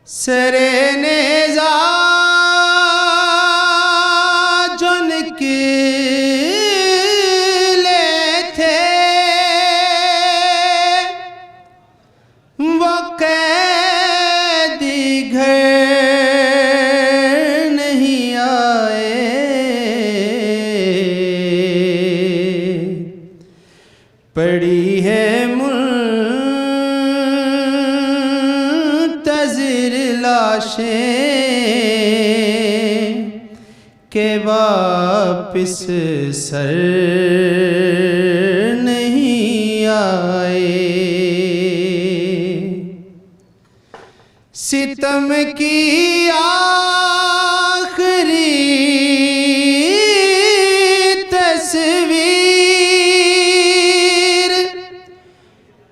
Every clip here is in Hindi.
सरे नेज़ा जो निकले थे वो कैदी घर नहीं आए। पड़ी है मुंतज़िर लाशें के वापिस सर नहीं आए। सितम की आखिरी तस्वीर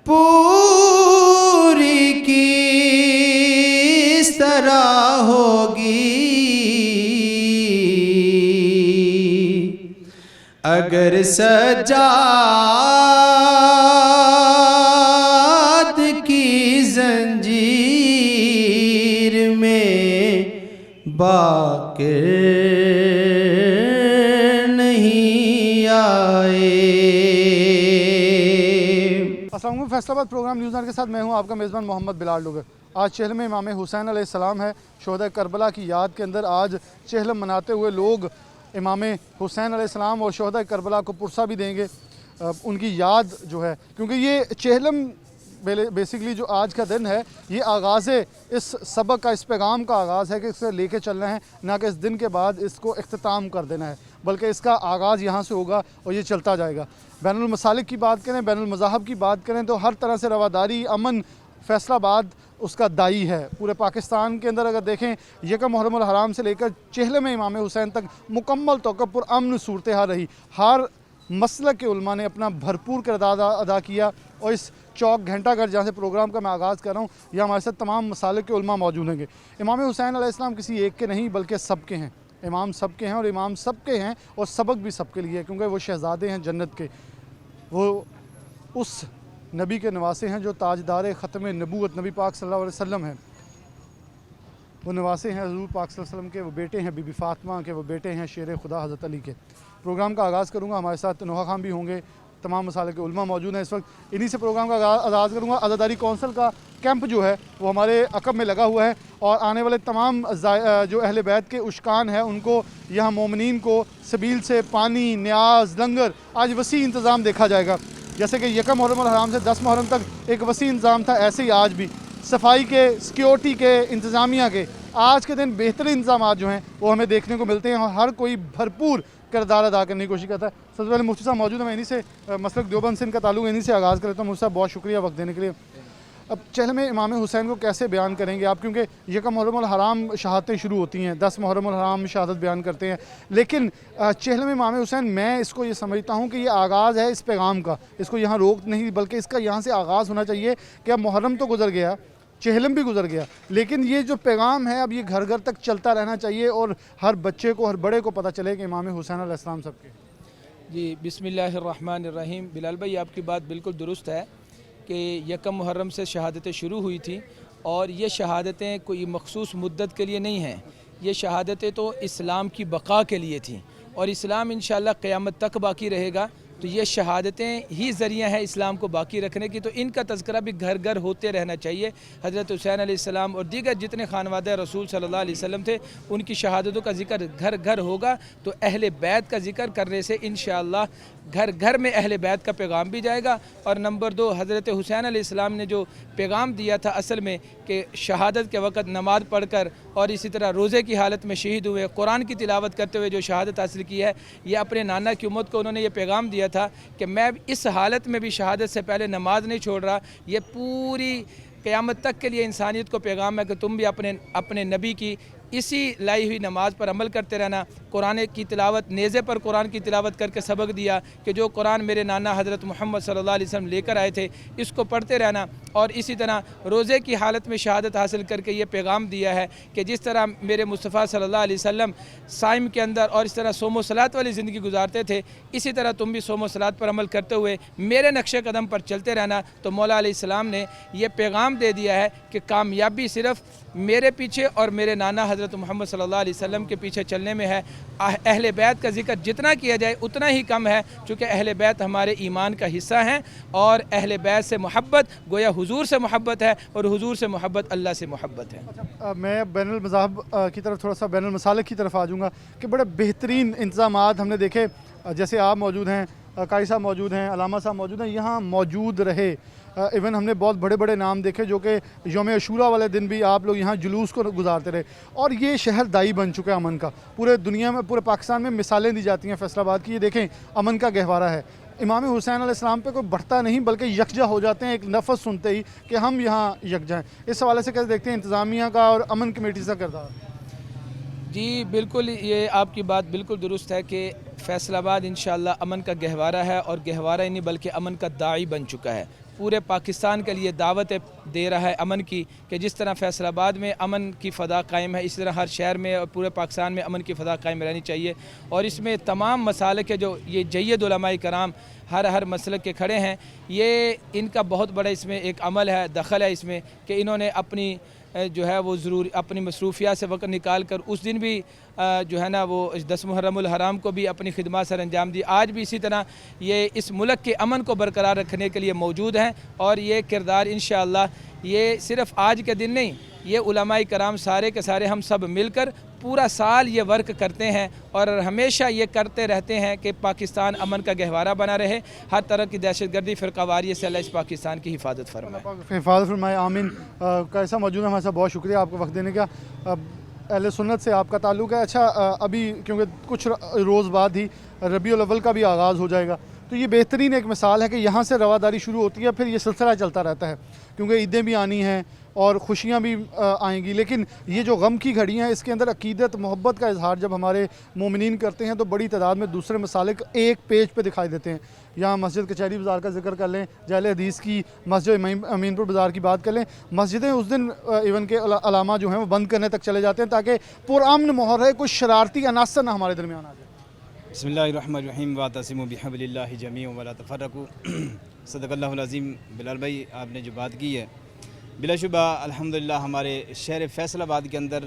पूरी किस तरह होगी अगर सज्जाद की जंजीर में बाक़िर नहीं आए। अस्सलाम वालेकुम। फैसलाबाद प्रोग्राम न्यूज़ के साथ मैं हूं आपका मेज़बान मोहम्मद बिलाल डुगर। आज चेहलम में इमाम हुसैन अलैहिस्सलाम है। शोहदा करबला की याद के अंदर आज चेहलम मनाते हुए लोग इमाम हुसैन अलैहिस्सलाम और शोहदा करबला को पुरसा भी देंगे, उनकी याद जो है, क्योंकि ये चेहलम बेसिकली जो आज का दिन है ये आगाज़ इस सबक का, इस पैगाम का आगाज़ है कि इसे लेके चलना है, ना कि इस दिन के बाद इसको इख्तिताम कर देना है, बल्कि इसका आगाज़ यहाँ से होगा और ये चलता जाएगा। बैनुल मसालिक की बात करें, बैनुल मज़ाहब की बात करें तो हर तरह से रवादारी, अमन, फैसलाबाद उसका दाई है। पूरे पाकिस्तान के अंदर अगर देखें, यकम मुहर्रम हराम से लेकर चेहलम में इमाम हुसैन तक मुकम्मल तौर पर पुरअमन सूरत हाल रही। हर मसलक के उलमा ने अपना भरपूर किरदार अदा किया और इस चौक घंटाघर जहाँ से प्रोग्राम का मैं आगाज़ कर रहा हूँ, यहाँ हमारे साथ तमाम मसालिक के उलमा मौजूद होंगे। इमाम हुसैन अलैहिस्सलाम किसी एक के नहीं बल्कि सबके हैं। इमाम सबके हैं और इमाम सबके हैं और सबक भी सबके लिए है, क्योंकि वो शहज़ादे हैं जन्नत के। वो उस नबी के नवासे हैं जो ताजदार ख़त्म नबूवत नबी पाक सल्लल्लाहु अलैहि वसल्लम हैं। वो नवासे हैं हज़ूर पाक सल्लल्लाहु अलैहि वसल्लम के, वो बेटे हैं बीबी फ़ातिमा के, वो बेटे हैं शेर खुदा हज़रत अली के। प्रोग्राम का आगाज़ करूँगा, हमारे साथ नोहा खान भी होंगे, तमाम मसाले के उलमा मौजूद हैं इस वक्त। इन्हीं से प्रोग्राम का आगाज़ करूँगा। आज़ादारी कौंसिल का कैंप जो है वो हमारे अकब में लगा हुआ है और आने वाले तमाम जो अहले बैत के उश्कान हैं उनको, यहाँ मोमिनीन को सबील से पानी, न्याज, लंगर, आज वसी इंतज़ाम देखा जाएगा। जैसे कि यकम मुहर्रम हराम से 10 मुहर्रम तक एक वसी इंतज़ाम था, ऐसे ही आज भी सफाई के, सिक्योरिटी के, इंतज़ामिया के आज के दिन बेहतरीन इंतजाम जो हैं वो हमें देखने को मिलते हैं और हर कोई भरपूर किरदार अदा करने की कोशिश करता है। सबसे पहले मुफ्ती साहब मौजूद है, मैं इन्हीं से मसलक देवबंद से इनका ताल्लुक़, इन्हीं से आगाज़ करता हूँ। मुफ्ती साहब बहुत शुक्रिया वक्त देने के लिए। अब चहल में इमाम हुसैन को कैसे बयान करेंगे आप, क्योंकि यकम मुहर्रम हराम शहादतें शुरू होती हैं, 10 मुहर्रम हराम शहादत बयान करते हैं, लेकिन चहल में इमाम हुसैन, मैं इसको ये समझता हूँ कि ये आगाज़ है इस पैगाम का। इसको यहाँ रोक नहीं बल्कि इसका यहाँ से आगाज़ होना चाहिए कि अब मुहर्रम तो गुजर गया, चेहलम भी गुजर गया, लेकिन ये जो पैगाम है अब ये घर घर तक चलता रहना चाहिए और हर बच्चे को, हर बड़े को पता चले कि इमाम हुसैन अलैहिस्सलाम सबके। जी बिस्मिल्लाहिर्रहमानिर्रहीम। बिलाल भाई आपकी बात बिल्कुल दुरुस्त है कि यकम मुहर्रम से शहादतें शुरू हुई थी और ये शहादतें कोई मखसूस मुद्दत के लिए नहीं हैं। ये शहादतें तो इस्लाम की बका के लिए थी और इस्लाम इंशाअल्लाह क़यामत तक बाकी रहेगा। तो ये शहादतें ही ज़रिया है इस्लाम को बाकी रखने की, तो इनका तज़किरा भी घर घर होते रहना चाहिए। हज़रत हुसैन अलैहिस्सलाम और दीगर जितने खानवादे रसूल सल्लल्लाहु अलैहि वसल्लम थे उनकी शहादतों का जिक्र घर घर होगा, तो अहले बैत का जिक्र करने से इंशाअल्लाह घर घर में अहले बैत का पैगाम भी जाएगा। और नंबर 2, हज़रत हुसैन अलैहिस्सलाम ने जो पैगाम दिया था असल में कि शहादत के वक़्त नमाज़ पढ़कर और इसी तरह रोज़े की हालत में शहीद हुए, कुरान की तिलावत करते हुए जो शहादत हासिल की है, ये अपने नाना की उम्मत को उन्होंने ये पैगाम दिया था कि मैं इस हालत में भी शहादत से पहले नमाज नहीं छोड़ रहा। ये पूरी क़यामत तक के लिए इंसानियत को पैगाम है कि तुम भी अपने नबी की इसी लाई हुई नमाज पर अमल करते रहना। कुरान की तिलावत, नेज़े पर कुरान की तिलावत करके सबक दिया कि जो कुरान मेरे नाना हज़रत मोहम्मद सल्लल्लाहु अलैहि वसल्लम लेकर आए थे इसको पढ़ते रहना। और इसी तरह रोज़े की हालत में शहादत हासिल करके ये पैगाम दिया है कि जिस तरह मेरे मुस्तफ़ा सल्लल्लाहु अलैहि वसल्लम साइम के अंदर और इस तरह सोमो सलात वाली ज़िंदगी गुजारते थे, इसी तरह तुम भी सोमो सलात पर अमल करते हुए मेरे नक्शे कदम पर चलते रहना। तो मौला अलैहिस्सलाम ने यह पैगाम दे दिया है कि कामयाबी सिर्फ़ मेरे पीछे और मेरे नाना हज़रत मोहम्मद सल्लल्लाहु अलैहि वसल्लम के पीछे चलने में है। अहले बैत का जिक्र जितना किया जाए उतना ही कम है, चूँकि अहले बैत हमारे ईमान का हिस्सा हैं और अहले बैत से मोहब्बत गोया हुजूर से मोहब्बत है और हुजूर से मोहब्बत अल्लाह से मोहब्बत है। अच्छा, मैं बैनुल मज़ाहब की तरफ थोड़ा सा बैनुल मसालिक की तरफ आ जाऊँगा कि बड़े बेहतरीन इंतज़ामात हमने देखे, जैसे आप मौजूद हैं, कारी साहब मौजूद हैं, अलामा साहब मौजूद हैं, यहाँ मौजूद रहे। इवन हमने बहुत बड़े बड़े नाम देखे जो कि यौम अशूरा वाले दिन भी आप लोग यहाँ जुलूस को गुजारते रहे और ये शहर दाई बन चुका है अमन का। पूरे दुनिया में, पूरे पाकिस्तान में मिसालें दी जाती हैं फैसलाबाद की, ये देखें अमन का गहवारा है। इमाम हुसैन अलैहिस्सलाम पे कोई बढ़ता नहीं बल्कि यकजा हो जाते हैं एक लफ्ज़ सुनते ही कि हम यहाँ यकजा हैं। इस हवाले से कैसे देखते हैं इंतज़ामिया का और अमन कमेटी का किरदार? जी बिल्कुल, ये आपकी बात बिल्कुल दुरुस्त है कि फैसलाबाद इंशाअल्लाह अमन का गहवारा है और गहवारा ही नहीं बल्कि अमन का दाई बन चुका है। पूरे पाकिस्तान के लिए दावत दे रहा है अमन की कि जिस तरह फैसलाबाद में अमन की फ़दा कायम है, इसी तरह हर शहर में और पूरे पाकिस्तान में अमन की फ़दा कायम रहनी चाहिए। और इसमें तमाम मसालिक के जो ये जय्यद उलमाए कराम हर मसलक के खड़े हैं, ये इनका बहुत बड़ा इसमें एक अमल है, दखल है इसमें कि इन्होंने अपनी जो है वो ज़रूर अपनी मसरूफियात से वक्त निकाल कर उस दिन भी जो है ना वो 10 मुहर्रमुल हराम को भी अपनी खिदमत सर अंजाम दी। आज भी इसी तरह ये इस मुल्क के अमन को बरकरार रखने के लिए मौजूद हैं और ये किरदार इंशाअल्लाह ये सिर्फ़ आज के दिन नहीं, ये उलमाए कराम सारे के सारे हम सब मिलकर पूरा साल ये वर्क करते हैं और हमेशा ये करते रहते हैं कि पाकिस्तान अमन का गहवारा बना रहे, हर तरह की दहशतगर्दी फ़िरकावारी से अल्लाह इस पाकिस्तान की हिफाजत फरमाए। हिफाजत फरमाए, आमीन। कैसा मौजूद है हमारे साथ, बहुत शुक्रिया आपको वक्त देने का। अहले सुन्नत से आपका ताल्लुक़ है। अच्छा, अभी क्योंकि कुछ रोज़ बाद ही रबीउल अव्वल का भी आगाज़ हो जाएगा, तो ये बेहतरीन एक मिसाल है कि यहाँ से रवादारी शुरू होती है, फिर ये सिलसिला चलता रहता है क्योंकि ईदें भी आनी हैं और ख़ुशियाँ भी आएंगी। लेकिन ये जो गम की घड़ी हैं इसके अंदर अकीदत मोहब्बत का इजहार जब हमारे मोमिनीन करते हैं तो बड़ी तादाद में दूसरे मसालिक एक पेज पे दिखाई देते हैं। यहाँ मस्जिद कचहरी बाज़ार का जिक्र कर लें, जहल हदीस की मस्जिद अमीनपुर बाज़ार की बात कर लें, मस्जिदें उस दिन इवन के अलामा जो हैं वो बंद करने तक चले जाते हैं ताकि पुरअमन माहौल रहे, कुछ शरारती अनासर ना हमारे दरमियान आ जाए। बिस्मिल्लाहिर्रहमानिर्रहीम वातसिमु बिहब्लिल्लाहि जमीअन वला तफर्रकू। सदक़ल्लाहुल अज़ीम। बिलाल भाई, आपने जो बात की है बिलाशुबा अल्हम्दुलिल्लाह हमारे शहर फैसलाबाद के अंदर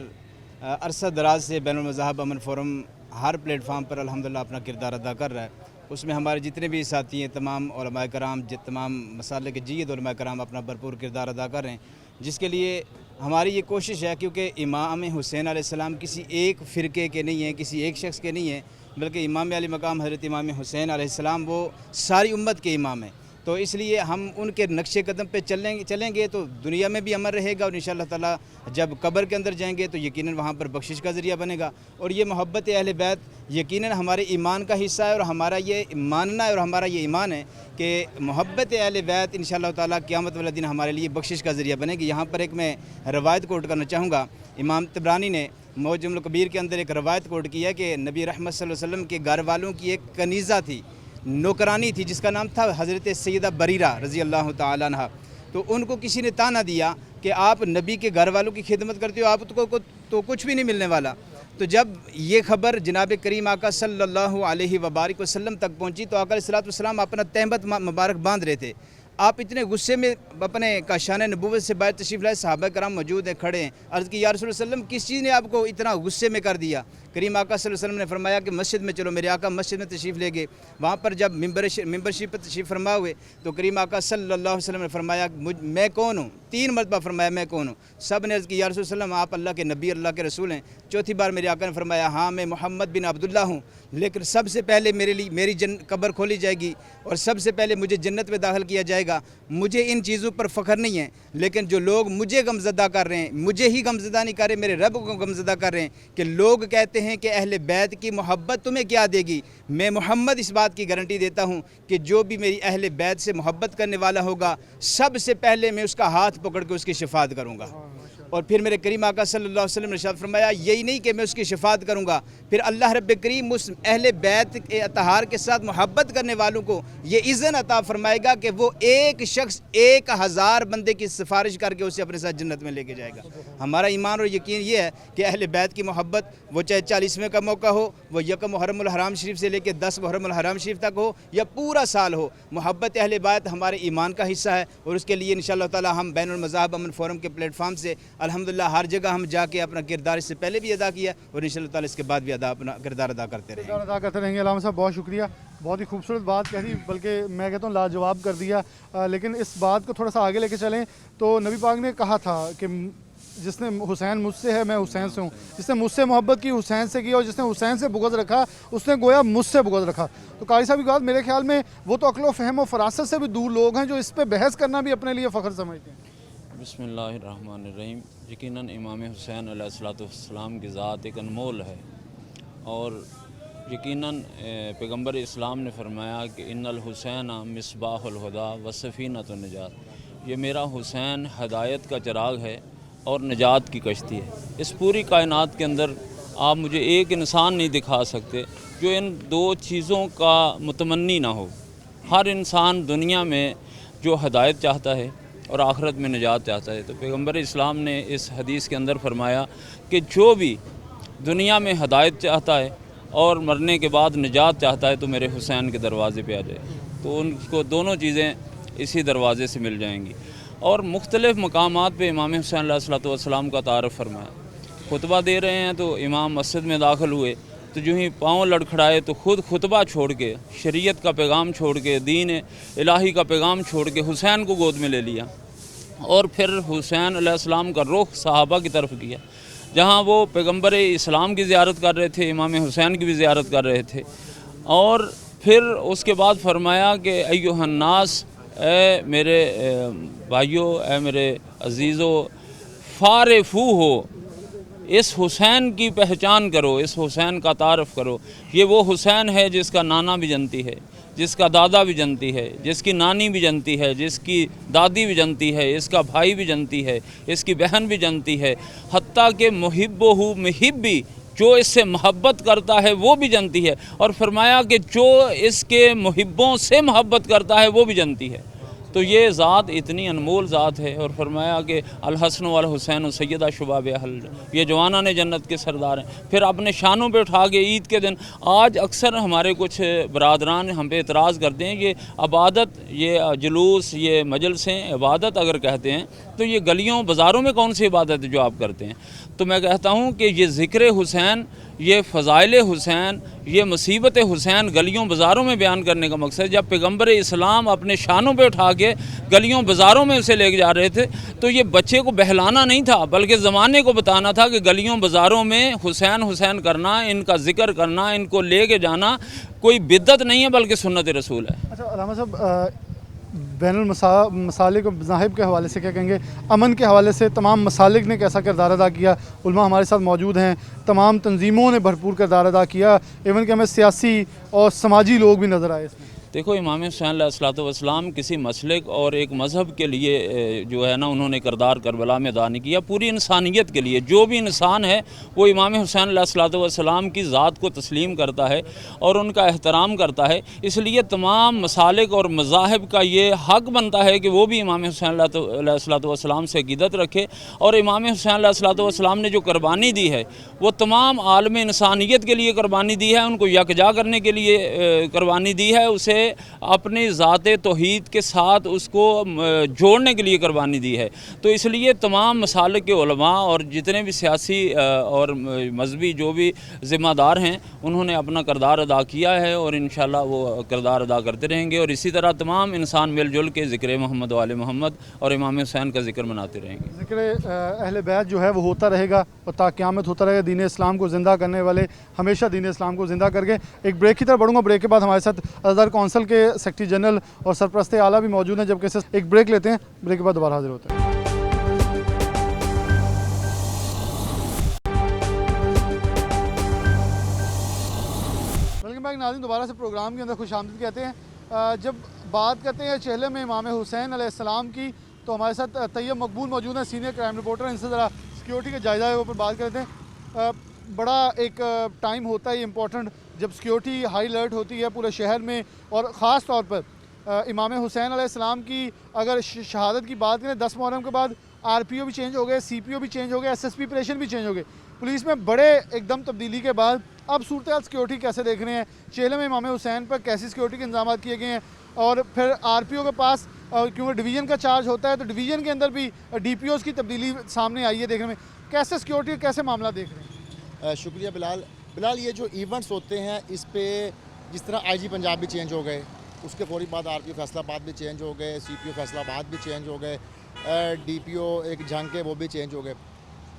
अरसा दराज से बैनुल मज़ाहब अमन फ़ोरम हर प्लेटफार्म पर अल्हम्दुलिल्लाह अपना किरदार अदा कर रहा है। उसमें हमारे जितने भी साथी हैं, तमाम उलमाए कराम, तमाम मसाले के जय्यद उलमाए कराम अपना भरपूर किरदार अदा कर रहे हैं, जिसके लिए हमारी ये कोशिश है क्योंकि इमाम हुसैन अलैहिस्सलाम किसी एक फ़िरके के नहीं हैं, किसी एक शख्स के नहीं हैं, बल्कि इमाम अली मकाम हज़रत इमाम हुसैन अलैहिस्सलाम वो सारी उम्मत के इमाम हैं। तो इसलिए हम उनके नक्शे कदम पे चलेंगे तो दुनिया में भी अमन रहेगा और इंशाअल्लाह ताला जब कब्र के अंदर जाएंगे तो यकीनन वहाँ पर बख्शिश का ज़रिया बनेगा। और ये मोहब्बत अहले बैत यकीनन हमारे ईमान का हिस्सा है और हमारा ये मानना है और हमारा ये ईमान है कि मोहब्बत अहले बैत इंशाअल्लाह ताला क़यामत वाले दिन हमारे लिए बख्शिश का ज़रिया बनेगी। यहाँ पर एक मैं रवायत कोट करना चाहूँगा। इमाम तबरानी ने मौजमुल कबीर के अंदर एक रवायत कोट की है कि नबी रहमत सल्लल्लाहु अलैहि वसल्लम के घर वालों की एक कनीज़ा थी, नौकरानी थी, जिसका नाम था हज़रत सैयदा बरीरा रज़ी अल्लाह तआला अन्हा। तो उनको किसी ने ताना दिया कि आप नबी के घर वालों की खिदमत करते हो, आप तो कुछ भी नहीं मिलने वाला। तो जब ये खबर जनाब करीम आका सल्लल्लाहु अलैहि वबारिक वसल्लम तक पहुँची तो आका अलैहिस्सलातु वस्सलाम अपना तहमत मुबारक बांध रहे थे। आप इतने गुस्से में अपने काशान नबूवत से बाहर तशरीफ़ लाए, सहाबा कराम मौजूद हैं, खड़े हैं। अर्ज़ की या रसूल सल्लम, किस चीज़ ने आपको इतना गुस्से में कर दिया? करीम आका सल्लल्लाहु अलैहि वसल्लम ने फरमाया कि मस्जिद में चलो। मेरे आका मस्जिद में तशरीफ़ ले गए। वहाँ पर जब मिंबरशिप पर तशरीफ़ फरमा हुए तो करीम आका सल्लल्लाहु अलैहि वसल्लम ने फरमाया मैं कौन हूँ? 3 मरतबा फरमाया मैं कौन हूँ? सब ने अर्ज़ की या रसूल सल्लम, आप अल्लाह के नबी, अल्लाह के रसूल हैं। चौथी बार मेरे आका ने फरमाया हाँ मैं मोहम्मद बिन अब्दुल्ला हूँ, लेकिन सबसे पहले मेरे लिए मेरी कब्र खोली जाएगी और सबसे पहले मुझे जन्नत में दाखिल किया जाएगा। मुझे इन चीज़ों पर फ़ख्र नहीं है, लेकिन जो लोग मुझे गमज़दा कर रहे हैं, मुझे ही गमज़दा नहीं कर रहे, मेरे रब को गमज़दा कर रहे हैं कि लोग कहते हैं कि अहले बैत की मोहब्बत तुम्हें क्या देगी। मैं मोहम्मद इस बात की गारंटी देता हूँ कि जो भी मेरी अहले बैत से मोहब्बत करने वाला होगा, सबसे पहले मैं उसका हाथ पकड़ के उसकी शफात करूँगा। और फिर मेरे करीम आका सल्लल्लाहु अलैहि वसल्लम ने इरशाद फरमाया यही नहीं कि मैं उसकी शफात करूँगा, फिर अल्लाह रब्बे करीम उस अहले बैत के अतहार के साथ मोहब्बत करने वालों को ये इज़्ज़त अता फरमाएगा कि वो एक शख्स 1000 बंदे की सिफारिश करके उसे अपने साथ जन्नत में लेके जाएगा। हमारा ईमान और यकीन ये है कि अहले बैत की मोहब्बत वो चाहे 40वें का मौका हो, वो यकम मुहर्रमुल हराम शरीफ से लेकर 10 मुहर्रमुल हराम शरीफ तक हो या पूरा साल हो, मोहब्बत अहले बैत हमारे ईमान का हिस्सा है। और उसके लिए इंशाअल्लाह ताला हम बैनुल मज़ाहब अमन फ़ोरम के प्लेटफार्म से अल्हम्दुलिल्लाह हर जगह हम जाके अपना किरदार इससे पहले भी अदा किया और इंशाअल्लाह ताला इसके बाद भी अपना किरदार अदा करते रहेंगे। किरदार अदा करते रहेंगे। अलामा साहब बहुत शुक्रिया, बहुत ही खूबसूरत बात कह दी, बल्कि मैं कहता हूँ लाजवाब कर दिया। लेकिन इस बात को थोड़ा सा आगे लेके चलें तो नबी पाक ने कहा था कि जिसने हुसैन मुझसे है मैं हुसैन से हूँ, जिसने मुझसे मोहब्बत की हुसैन से की और जिसने हुसैन से बुग़्ज़ रखा उसने गोया मुझसे बुग़्ज़ रखा। तो कारी साहब की बात मेरे ख्याल में वो तो अक्ल व फ़हम व फरासत से भी दूर लोग हैं जो इस पर बहस करना भी अपने लिए फ़ख्र समझते हैं। बिस्मिल्लाहिर्रहमानिर्रहीम। यकीनन इमाम हुसैन अलैहिस्सलाम की ज़ात एक अनमोल है और यकीनन पैगम्बर इस्लाम ने फरमाया कि इन्नल हुसैन मिसबाहुल हुदा व सफ़ीनतुन निजात। ये मेरा हुसैन हदायत का चिराग है और निजात की कश्ती है। इस पूरी कायनात के अंदर आप मुझे एक इंसान नहीं दिखा सकते जो इन दो चीज़ों का मुतमन्नी ना हो। हर इंसान दुनिया में जो हदायत चाहता है और आखिरत में निजात चाहता है। तो पैगम्बर इस्लाम ने इस हदीस के अंदर फरमाया कि जो भी दुनिया में हदायत चाहता है और मरने के बाद निजात चाहता है तो मेरे हुसैन के दरवाज़े पे आ जाए, तो उनको दोनों चीज़ें इसी दरवाज़े से मिल जाएंगी। और मुख्तलिफ़ मकामात पे इमाम हुसैन अलैहिस्सलाम का तारफ़ फरमाया। खुतबा दे रहे हैं तो इमाम मस्जिद में दाखिल हुए तो जो ही पाँव लड़खड़ाए तो ख़ुद खुतबा छोड़ के, शरीयत का पैगाम छोड़ के, दीन इलाही का पैगाम छोड़ के हुसैन को गोद में ले लिया और फिर हुसैन अलैहिस्सलाम का रुख सहाबा की तरफ किया। जहाँ वो पैगम्बर इस्लाम की ज़ियारत कर रहे थे, इमाम हुसैन की भी ज़ियारत कर रहे थे। और फिर उसके बाद फरमाया कि अय्युहन्नास, ए मेरे भाइयों, ए मेरे अजीज़ों, फ़ारिफू हो, इस हुसैन की पहचान करो, इस हुसैन का तारफ़ करो। ये वो हुसैन है जिसका नाना भी जनती है, जिसका दादा भी जनती है, जिसकी नानी भी जनती है, जिसकी दादी भी जनती है, इसका भाई भी जनती है, इसकी बहन भी जनती है, हत्ता के मुहिब्बुहु मुहिब्बी, जो इससे मोहब्बत करता है वो भी जनती है। और फरमाया कि जो इसके मुहिब्बों से मोहब्बत करता है वो भी जनती है। तो ये ज़ात इतनी अनमोल ज़ात है। और फरमाया कि अल हसन वल हुसैन सैयदा शुबाब अहल, ये जवाना ने जन्नत के सरदार हैं। फिर अपने शानों पे उठा के ईद के दिन, आज अक्सर हमारे कुछ बरादरान हम पे एतराज़ करते हैं कि इबादत, ये जुलूस, ये मजलिसें इबादत अगर कहते हैं तो ये गलियों बाज़ारों में कौन सी इबादत है जो आप करते हैं। तो मैं कहता हूँ कि ये ज़िक्र हुसैन, ये फ़ज़ाइल हुसैन, ये मुसीबत हुसैन गलियों बाज़ारों में बयान करने का मकसद। जब पैगम्बर इस्लाम अपने शानों पे उठा के गलियों बाज़ारों में उसे लेके जा रहे थे तो ये बच्चे को बहलाना नहीं था, बल्कि ज़माने को बताना था कि गलियों बाज़ारों में हुसैन हुसैन करना, इनका ज़िक्र करना, इनको ले के जाना कोई बिद्दत नहीं है बल्कि सुन्नत रसूल है। अच्छा अलामा साहब, बैनुल मसालिक और मज़ाहिब के हवाले से क्या कहेंगे? अमन के हवाले से तमाम मसालिक ने कैसा किरदार अदा किया? उलमा हमारे साथ मौजूद हैं, तमाम तंजीमों ने भरपूर किरदार अदा किया, इवन कि हमें सियासी और समाजी लोग भी नज़र आए इसमें। देखो, इमाम हुसैन अलैहिस्सलाम किसी मसलक और एक मज़हब के लिए जो है ना उन्होंने किरदार करबला में अदा नहीं किया, पूरी इंसानियत के लिए। जो भी इंसान है वो इमाम हुसैन अलैहिस्सलाम की ज़ात को तस्लीम करता है और उनका एहतराम करता है। इसलिए तमाम मसालिक और मज़ाहिब का ये हक़ बनता है कि वो भी इमाम हुसैन अलैहिस्सलाम से अक़ीदत रखे। और इमाम हुसैन अलैहिस्सलाम ने जो कुर्बानी दी है वो तमाम आलम इंसानियत के लिए कुर्बानी दी है, उनको यकजा करने के लिए कुर्बानी दी है, उसे अपनी ज़ाते तौहीद के साथ उसको जोड़ने के लिए कुर्बानी दी है। तो इसलिए तमाम मसालिक के उलमा और जितने भी सियासी और मजहबी जो भी ज़िम्मेदार हैं उन्होंने अपना किरदार अदा किया है और इंशाअल्लाह वो किरदार अदा करते रहेंगे। और इसी तरह तमाम इंसान मिलजुल के ज़िक्र मोहम्मद वाले मोहम्मद और इमाम हुसैन का ज़िक्र मनाते रहेंगे। ज़िक्र अहले बैत जो है वो होता रहेगा और ता क़यामत होता रहेगा। दीन इस्लाम को ज़िंदा करने वाले हमेशा दीन इस्लाम को ज़िंदा करके। एक ब्रेक की तरफ बढ़ूँगा, ब्रेक के बाद हमारे साथ अज़हर कौंसिल के सेक्रेटरी जनरल और सरपरस्त आला भी मौजूद हैं। जबकि एक ब्रेक लेते हैं, ब्रेक के बाद दोबारा हाजिर होते हैं। वेलकम बैक नाज़रीन, दोबारा से प्रोग्राम के अंदर खुशामदीद कहते हैं। जब बात करते हैं चेहले में इमाम हुसैन अलैहिस्सलाम की तो हमारे साथ तैयब मकबूल मौजूद हैं, सीनियर क्राइम रिपोर्टर। इनसे ज़रा सिक्योरिटी के जायज़ा के ऊपर बात करते हैं। बड़ा एक टाइम होता है इंपॉर्टेंट जब सिक्योरिटी हाई अलर्ट होती है पूरे शहर में, और ख़ास तौर पर इमाम हुसैन अलैहिस्सलाम की अगर शहादत की बात करें 10 मुहर्रम के बाद आरपीओ भी चेंज हो गए, सीपीओ भी चेंज हो गए, एसएसपी ऑपरेशन भी चेंज हो गए। पुलिस में बड़े एकदम तब्दीली के बाद अब सूरत हाल सिक्योरिटी कैसे देख रहे हैं? चेहले में इमाम हुसैन पर कैसी सिक्योरिटी के इंतजाम किए गए हैं? और फिर आरपीओ के पास क्योंकि डिवीज़न का चार्ज होता है, तो डिवीज़न के अंदर भी DPOs की तब्दीली सामने आई है देखने में। कैसे सिक्योरिटी, कैसे मामला देख रहे हैं? शुक्रिया बिलाल, ये जो इवेंट्स होते हैं इस पे जिस तरह IG पंजाब भी चेंज हो गए, उसके फौरी बाद RPO फैसलाबाद भी चेंज हो गए, CPO फैसलाबाद भी चेंज हो गए, DPO एक जंग के वो भी चेंज हो गए।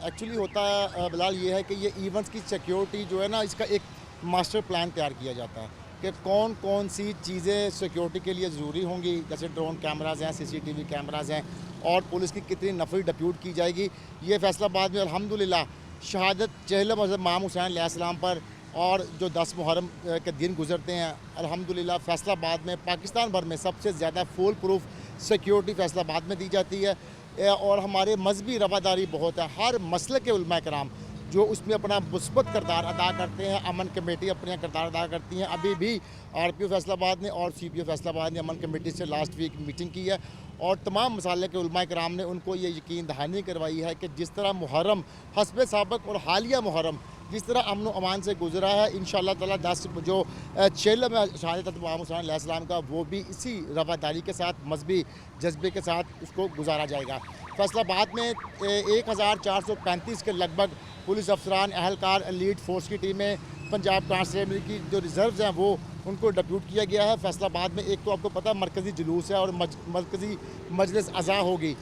एक्चुअली होता है बिलाल ये है कि ये इवेंट्स की सिक्योरिटी जो है ना, इसका एक मास्टर प्लान तैयार किया जाता है कि कौन कौन सी चीज़ें सिक्योरिटी के लिए ज़रूरी होंगी, जैसे ड्रोन कैमराज हैं, CCTV कैमराज हैं, और पुलिस की कितनी नफरी डिप्यूट की जाएगी। ये फैसलाबाद में अल्हम्दुलिल्लाह शहादत चहलम हज़रत इमाम हुसैन अलैहिस्सलाम पर और जो 10 मुहर्रम के दिन गुजरते हैं, अल्हम्दुलिल्लाह फैसलाबाद में पाकिस्तान भर में सबसे ज़्यादा फुल प्रूफ सिक्योरिटी फैसलाबाद में दी जाती है। और हमारे मजहबी रवादारी बहुत है, हर मसलक के उलमा कराम जो उसमें अपना मुस्बत किरदार अदा करते हैं। अमन कमेटी अपना किरदार अदा करती हैं। अभी भी RPO फैसलाबाद ने और CPO फैसलाबाद ने अमन कमेटी से लास्ट वीक मीटिंग की है और तमाम मसाले के उलमा कराम ने उनको ये यकीन दहानी करवाई है कि जिस तरह मुहर्रम हस्ब साबक और हालिया मुहर्रम जिस तरह अमन व अमान से गुजरा है, इंशाअल्लाह ताला 10 जो चेलम है शहादत इमाम हुसैन अलैहिस्सलाम का, वो भी इसी रवादारी के साथ मजहबी जज्बे के साथ उसको गुजारा जाएगा। फैसलाबाद में 1435 के लगभग पुलिस अफसरान, अहलकार, एलीट फोर्स की टीमें, पंजाब कांस्टेबल की जो रिजर्व्स हैं वो उनको डिप्यूट किया गया है। फैसलाबाद में एक तो आपको पता मरकज़ी जुलूस है और मरकज़ी मजलिस अज़ा होगी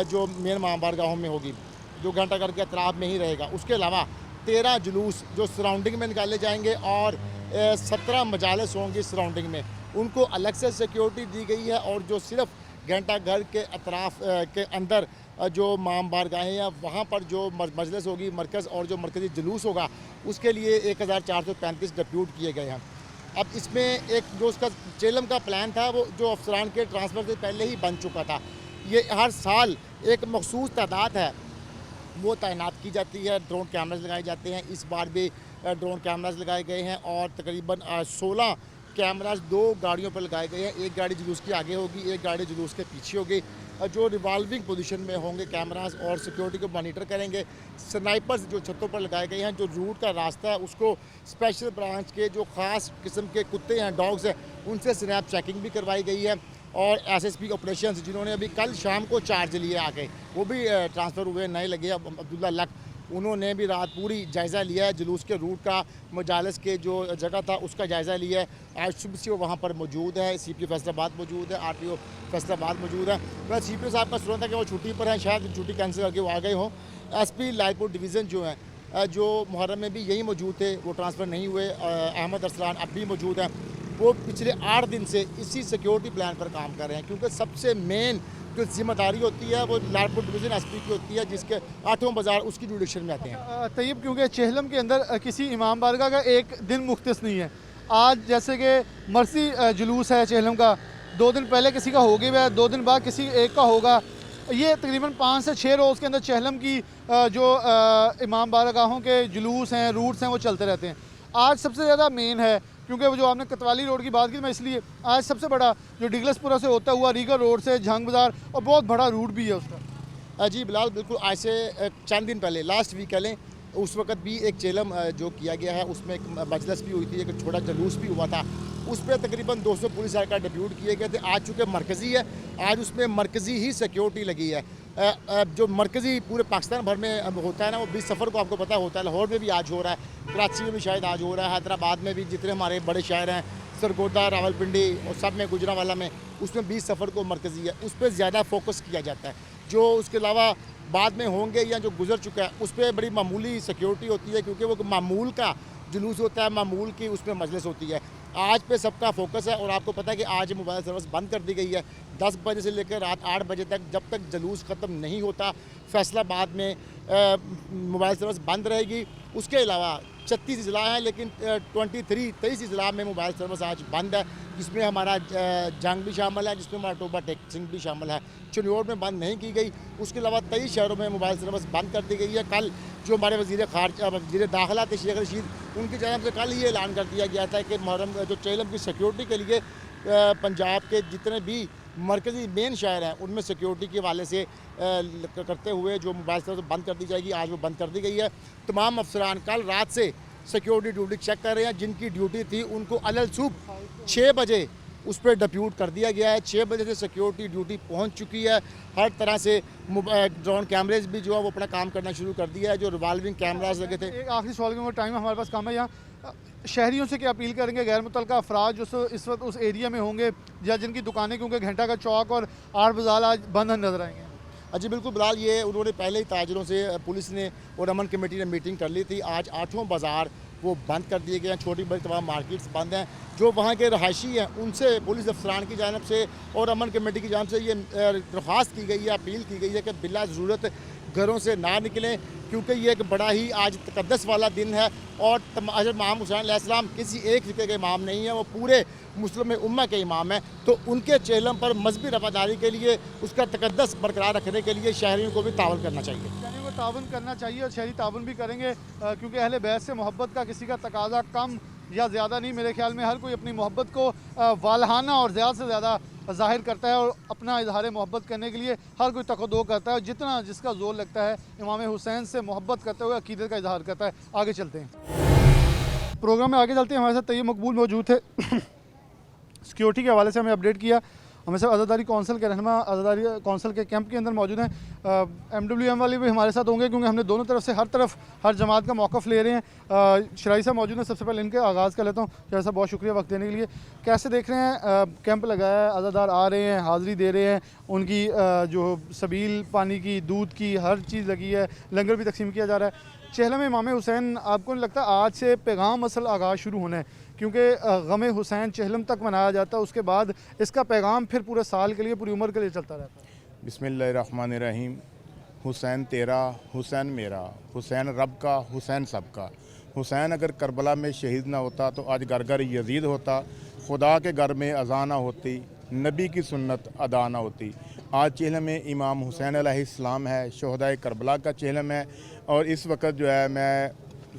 जो मेन मामबारगाहों में होगी, जो घंटाघर के अतराफ में ही रहेगा। उसके अलावा 13 जुलूस जो सराउंडिंग में निकाले जाएंगे और 17 मजालिस होंगी सराउंडिंग में, उनको अलग से सिक्योरिटी दी गई है। और जो सिर्फ घंटाघर के अतराफ के अंदर जो माम बारगाहें हैं वहाँ पर जो मजलिस होगी मरकज़ और जो मरकज़ी जुलूस होगा उसके लिए 1435 डिप्यूट किए गए हैं। अब इसमें एक जो उसका चेलम का प्लान था वो जो अफसरान के ट्रांसफ़र से पहले ही बन चुका था। ये हर साल एक मखसूस तादाद है वो तैनात की जाती है, ड्रोन कैमराज लगाए जाते हैं। इस बार भी ड्रोन कैमराज लगाए गए हैं और तकरीबन 16 कैमराज 2 गाड़ियों पर लगाए गए हैं। एक गाड़ी जुलूस के आगे होगी, एक गाड़ी जुलूस के पीछे होगी, जो रिवॉल्विंग पोजीशन में होंगे कैमराज और सिक्योरिटी को मॉनिटर करेंगे। स्नाइपर्स जो छतों पर लगाए गए हैं, जो रूट का रास्ता है उसको स्पेशल ब्रांच के जो ख़ास किस्म के कुत्ते हैं, डॉग्स हैं, उनसे स्नैप चेकिंग भी करवाई गई है। और SSP ऑपरेशंस जिन्होंने अभी कल शाम को चार्ज लिए आके, वो भी ट्रांसफ़र हुए, नए लगे अब्दुल्ला लक, उन्होंने भी रात पूरी जायज़ा लिया है जुलूस के रूट का, मजालिस के जो जगह था उसका जायज़ा लिया है। आज सुबह से वो वहाँ पर मौजूद है। CPO फैसलाबाद मौजूद है, RPO फैसलाबाद मौजूद है। मैं CPO साहब का सुना था कि वो छुट्टी पर हैं, शायद छुट्टी कैंसिल करके वो आ गए हों। SP लालपुर डिवीज़न जो हैं जो मुहर्रम में भी यही मौजूद थे, वो ट्रांसफ़र नहीं हुए। अहमद अरसलान अब भी मौजूद हैं, वो पिछले 8 दिन से इसी सिक्योरिटी प्लान पर काम कर रहे हैं, क्योंकि सबसे मेन जो जिम्मेदारी होती है वो लालपुर डिवीज़न SP की होती है, जिसके 8वां बाज़ार उसकी जुडिक्शन में आते हैं। तैयब, क्योंकि चेहलम के अंदर किसी इमाम बारगाह का एक दिन मुख्तस नहीं है। आज जैसे कि मरसी जुलूस है चेहलम का, 2 दिन पहले किसी का हो गया है, 2 दिन बाद किसी एक का होगा। ये तकरीबन 5 से 6 रोज़ के अंदर चेहलम की जो इमाम बारगाहों के जुलूस हैं, रूट्स हैं, वो चलते रहते हैं। आज सबसे ज़्यादा मेन है, क्योंकि वो जो आपने कतवाली रोड की बात की, मैं इसलिए आज सबसे बड़ा जो डिगलसपुरा से होता हुआ रीगा रोड से जंग बाज़ार, और बहुत बड़ा रूट भी है उसका। जी बिलाल, बिल्कुल आज से चंद दिन पहले लास्ट वीक कह लें, उस वक्त भी एक चेलम जो किया गया है उसमें एक मजलिस भी हुई थी, एक छोटा जुलूस भी हुआ था। उस पर तकरीबन 200 पुलिस का डिप्यूट किए गए थे। आज चूँकि मरकज़ी है, आज उसमें मरकज़ी ही सिक्योरिटी लगी है। जो मरकज़ी पूरे पाकिस्तान भर में होता है ना, वो 20 सफ़र को आपको पता होता है। लाहौर में भी आज हो रहा है, कराची में भी शायद आज हो रहा है, हैदराबाद में भी, जितने हमारे बड़े शहर हैं, सरगोदा, रावलपिंडी और सब में, गुजरांवाला में, उसमें 20 सफ़र को मरकज़ी है, उस पर ज़्यादा फोकस किया जाता है। जो उसके अलावा बाद में होंगे या जो गुजर चुका है उस पर बड़ी मामूली सिक्योरिटी होती है, क्योंकि वो मामूल का जुलूस होता है, मामूल की उसमें मजलिस होती है। आज पे सबका फोकस है और आपको पता है कि आज मोबाइल सर्विस बंद कर दी गई है 10 बजे से लेकर रात 8 बजे तक, जब तक जुलूस ख़त्म नहीं होता फैसलाबाद में मोबाइल सर्विस बंद रहेगी। उसके अलावा 36 ज़िला हैं, लेकिन 23 ज़िला में मोबाइल सर्विस आज बंद है, जिसमें हमारा जंग भी शामिल है, जिसमें हमारा टोबा टेक्सिंग भी शामिल है। चिन्नौर में बंद नहीं की गई। उसके अलावा 23 शहरों में मोबाइल सर्विस बंद कर दी गई है। कल जो हमारे वज़ीर दाखिला थे शेख रशीद, उनकी जानब से कल ही ऐलान कर दिया गया था कि मुहर्रम जो चेलम की सिक्योरिटी के लिए पंजाब के जितने भी मरकज़ी मेन शहर हैं उनमें सिक्योरिटी के हवाले से करते हुए जो मोबाइल सर्विस बंद कर दी जाएगी, आज वो बंद कर दी गई है। तमाम अफसरान कल रात से सिक्योरिटी ड्यूटी चेक कर रहे हैं। जिनकी ड्यूटी थी उनको अलल सुबह 6 बजे उस पर डिप्यूट कर दिया गया है। 6 बजे से सिक्योरिटी ड्यूटी पहुंच चुकी है। हर तरह से ड्रोन कैमरेज भी जो है वो अपना काम करना शुरू कर दिया है। जो रिवॉल्विंग कैमराज लगे थे। एक आखिरी सवाल क्योंकि टाइम हमारे पास कम है। यहाँ शहरियों से क्या अपील करेंगे, गैर मुतल्लिका अफराद जो इस वक्त उस एरिया में होंगे या जिनकी दुकानें क्योंकि घंटा का चौक और आठ बाजार आज बंद नजर आएंगे? जी बिल्कुल बिलाल, ये उन्होंने पहले ही ताजरों से पुलिस ने और अमन कमेटी ने मीटिंग कर ली थी। आज 8 बाज़ार वो बंद कर दिए गए हैं। छोटी बड़ी तमाम मार्केट्स बंद हैं। जो वहाँ के रहायशी हैं उनसे पुलिस अफसरान की जानिब से और अमन कमेटी की जानिब से ये दरख्वास्त की गई है, अपील की गई है कि बिला ज़रूरत घरों से ना निकलें, क्योंकि ये एक बड़ा ही आज तकद्दस वाला दिन है। और हज़रत इमाम हुसैन अलैहिस्सलाम किसी एक फ़िक्र के इमाम नहीं है, वो पूरे मुस्लिम उम्मा के इमाम हैं। तो उनके चेहलम पर मजहबी रफ़ादारी के लिए, उसका तकद्दस बरकरार रखने के लिए शहरियों को भी तावन करना चाहिए। यानी वो तावन करना चाहिए और शहरी तावन भी करेंगे, क्योंकि अहले बैत से मोहब्बत का किसी का तकाजा कम या ज़्यादा नहीं। मेरे ख्याल में हर कोई अपनी मोहब्बत को वालहाना और ज़्यादा से ज़्यादा ज़ाहिर करता है और अपना इजहार मोहब्बत करने के लिए हर कोई तकद्दो करता है। जितना जिसका जोर लगता है इमाम हुसैन से मोहब्बत करते हुए अकीदत का इजहार करता है। आगे चलते हैं, प्रोग्राम में आगे चलते हैं। हमारे साथ तैयब मकबूल मौजूद थे। सिक्योरिटी के हवाले से हमें अपडेट किया। हमें सब आज़ादारी कौंसिल के रहनुमा आज़ादारी कौंसिल के कैंप के अंदर मौजूद हैं। MWM वाले भी हमारे साथ होंगे क्योंकि हमने दोनों तरफ से हर जमात का मौक़िफ़ ले रहे हैं। शराई साहब मौजूद हैं। सबसे पहले इनके आगाज़ कर लेता हूँ। शराई साहब बहुत शुक्रिया वक्त देने के लिए। कैसे देख रहे हैं, कैंप लगाया है, आज़ादार आ रहे हैं, हाज़िरी दे रहे हैं, उनकी जो सबील पानी की, दूध की, हर चीज़ लगी है, लंगर भी तकसीम किया जा रहा है। चेहलम इमाम हुसैन, आपको नहीं लगता आज से पैगाम असल आगाज़ शुरू होना है? क्योंकि गम हुसैन चेहलम तक मनाया जाता है, उसके बाद इसका पैगाम फिर पूरे साल के लिए, पूरी उम्र के लिए चलता रहता है। बिस्मिल्लाहिर्रहमानिर्रहीम। हुसैन तेरा, हुसैन मेरा, हुसैन रब का, हुसैन सबका। हुसैन अगर करबला में शहीद ना होता तो आज घर घर यजीद होता, खुदा के घर में अज़ा ना होती, नबी की सुन्नत अदा ना होती। आज चेहलम में इमाम हुसैन अलैहिस्सलाम है, शोहदाए करबला का चेहलम है। और इस वक्त जो है मैं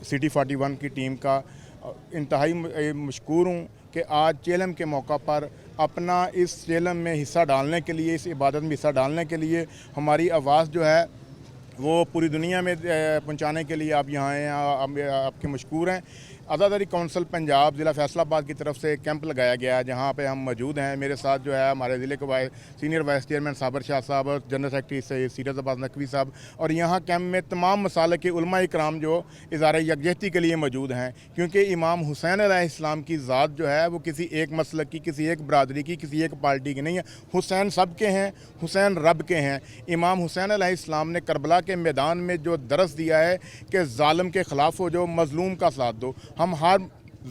सिटी 41 की टीम का इंतहाई मशकूर हूँ कि आज चेहलम के मौका पर अपना इस चेहलम में हिस्सा डालने के लिए, इस इबादत में हिस्सा डालने के लिए हमारी आवाज़ जो है वो पूरी दुनिया में पहुंचाने के लिए आप यहाँ हैं, आपके मशकूर हैं। आज़ादारी कौंसिल पंजाब ज़िला फैसलाबाद की तरफ से कैंप लगाया गया है जहाँ पे हम मौजूद हैं। मेरे साथ जो है हमारे ज़िले के सीनियर वाइस चेयरमैन साबर शाह साहब और जनरल सेक्रेटरी से सीरत अब्बास नकवी साहब, और यहाँ कैंप में तमाम मसाले के उलमा इकराम जो इज़हार यकजहती के लिए मौजूद हैं। क्योंकि इमाम हुसैन अलैहिस्सलाम की ज़ात जो है वो किसी एक मसलक की, किसी एक बरादरी की, किसी एक पार्टी की नहीं है। हुसैन सब के हैं, हुसैन रब के हैं। इमाम हुसैन अलैहिस्सलाम ने करबला के मैदान में जो दरस दिया है कि ज़ालिम के ख़िलाफ़ हो, जो मज़लूम का साथ दो। हम हर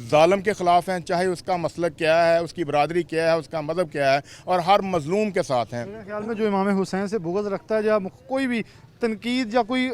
ज़ालिम के ख़िलाफ़ हैं, चाहे उसका मसलक क्या है, उसकी बरादरी क्या है, उसका मज़हब क्या है, और हर मज़लूम के साथ हैं। मेरे ख्याल में जो इमाम हुसैन से बुग़्ज़ रखता है या कोई भी तनकीद या कोई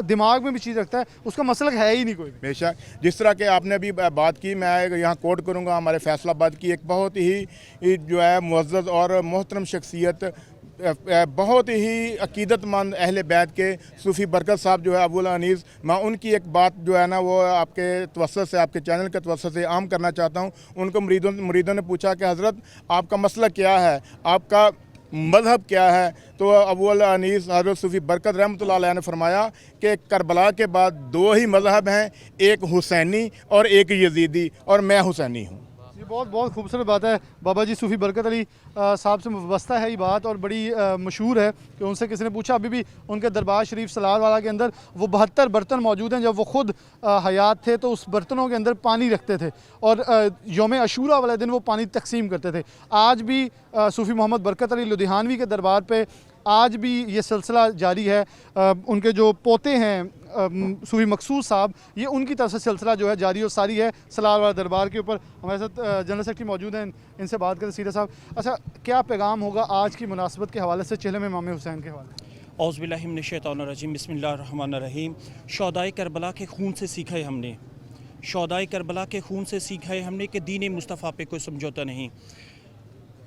दिमाग में भी चीज़ रखता है, उसका मसलक है ही नहीं कोई। बेशक, जिस तरह के आपने अभी बात की, मैं यहाँ कोट करूँगा हमारे फैसलाबाद की एक बहुत ही जो है मुअज़्ज़ज़ और मोहतरम शख्सियत, बहुत ही अकीदतमंद अहले बैत के सूफ़ी बरकत साहब जो है अबुल अनीस, मैं उनकी एक बात जो है ना वो आपके तवस्सुत से, आपके चैनल के तवस्सुत से आम करना चाहता हूँ। उनको मुरीदों ने पूछा कि हज़रत आपका मसला क्या है, आपका मज़हब क्या है? तो अबुल अनीस हज़रत सूफ़ी बरकत रहमतुल्लाह अलैह ने फरमाया कि करबला के बाद दो ही मज़हब हैं, एक हुसैनी और एक यजीदी, और मैं हुसैनी हूँ। ये बहुत खूबसूरत बात है। बाबा जी सूफ़ी बरकत अली साहब से वाबस्ता है ये बात और बड़ी मशहूर है कि उनसे किसी ने पूछा, अभी भी उनके दरबार शरीफ सलार वाला के अंदर वो 72 बर्तन मौजूद हैं। जब वो ख़ुद हयात थे तो उस बर्तनों के अंदर पानी रखते थे और यौम अशूरा वाले दिन वो पानी तकसीम करते थे। आज भी सूफ़ी मोहम्मद बरकत अली लुधियानवी के दरबार पे आज भी ये सिलसिला जारी है। उनके जो पोते हैं सूफ़ी मकसूद साहब, ये उनकी तरफ से सिलसिला जो है जारी और सारी है सलार वाला दरबार के ऊपर। हमारे साथ जनरल सेक्रेटरी मौजूद हैं, इनसे बात करें सीधे साहब। अच्छा, क्या पैगाम होगा आज की मुनासबत के हवाले से, चेहलम इमाम हुसैन के हवाले से? औज़ुबिल्लाहि मिनश्शैतानिर्रजीम, बिस्मिल्लाहिर्रहमानिर्रहीम। शौहदाए करबला के खून से सीखा है हमने, शौहदाए करबला के खून से सीखा है हमने कि दीन मुस्तफ़ा पे कोई समझौता नहीं।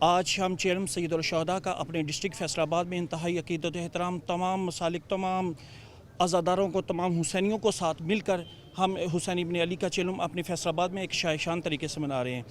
आज हम चेयरमैन सैयदुल शहदा का अपने डिस्ट्रिक्ट फैसलाबाद में इंतहाई अक़ीदत एहतराम, तमाम मसालिक, तमाम अज़ादारों को, तमाम हुसैनियों को साथ मिलकर हम हुसैन इब्न अली का चेलम अपने फैसलाबाद में एक शायशान तरीके से मना रहे हैं।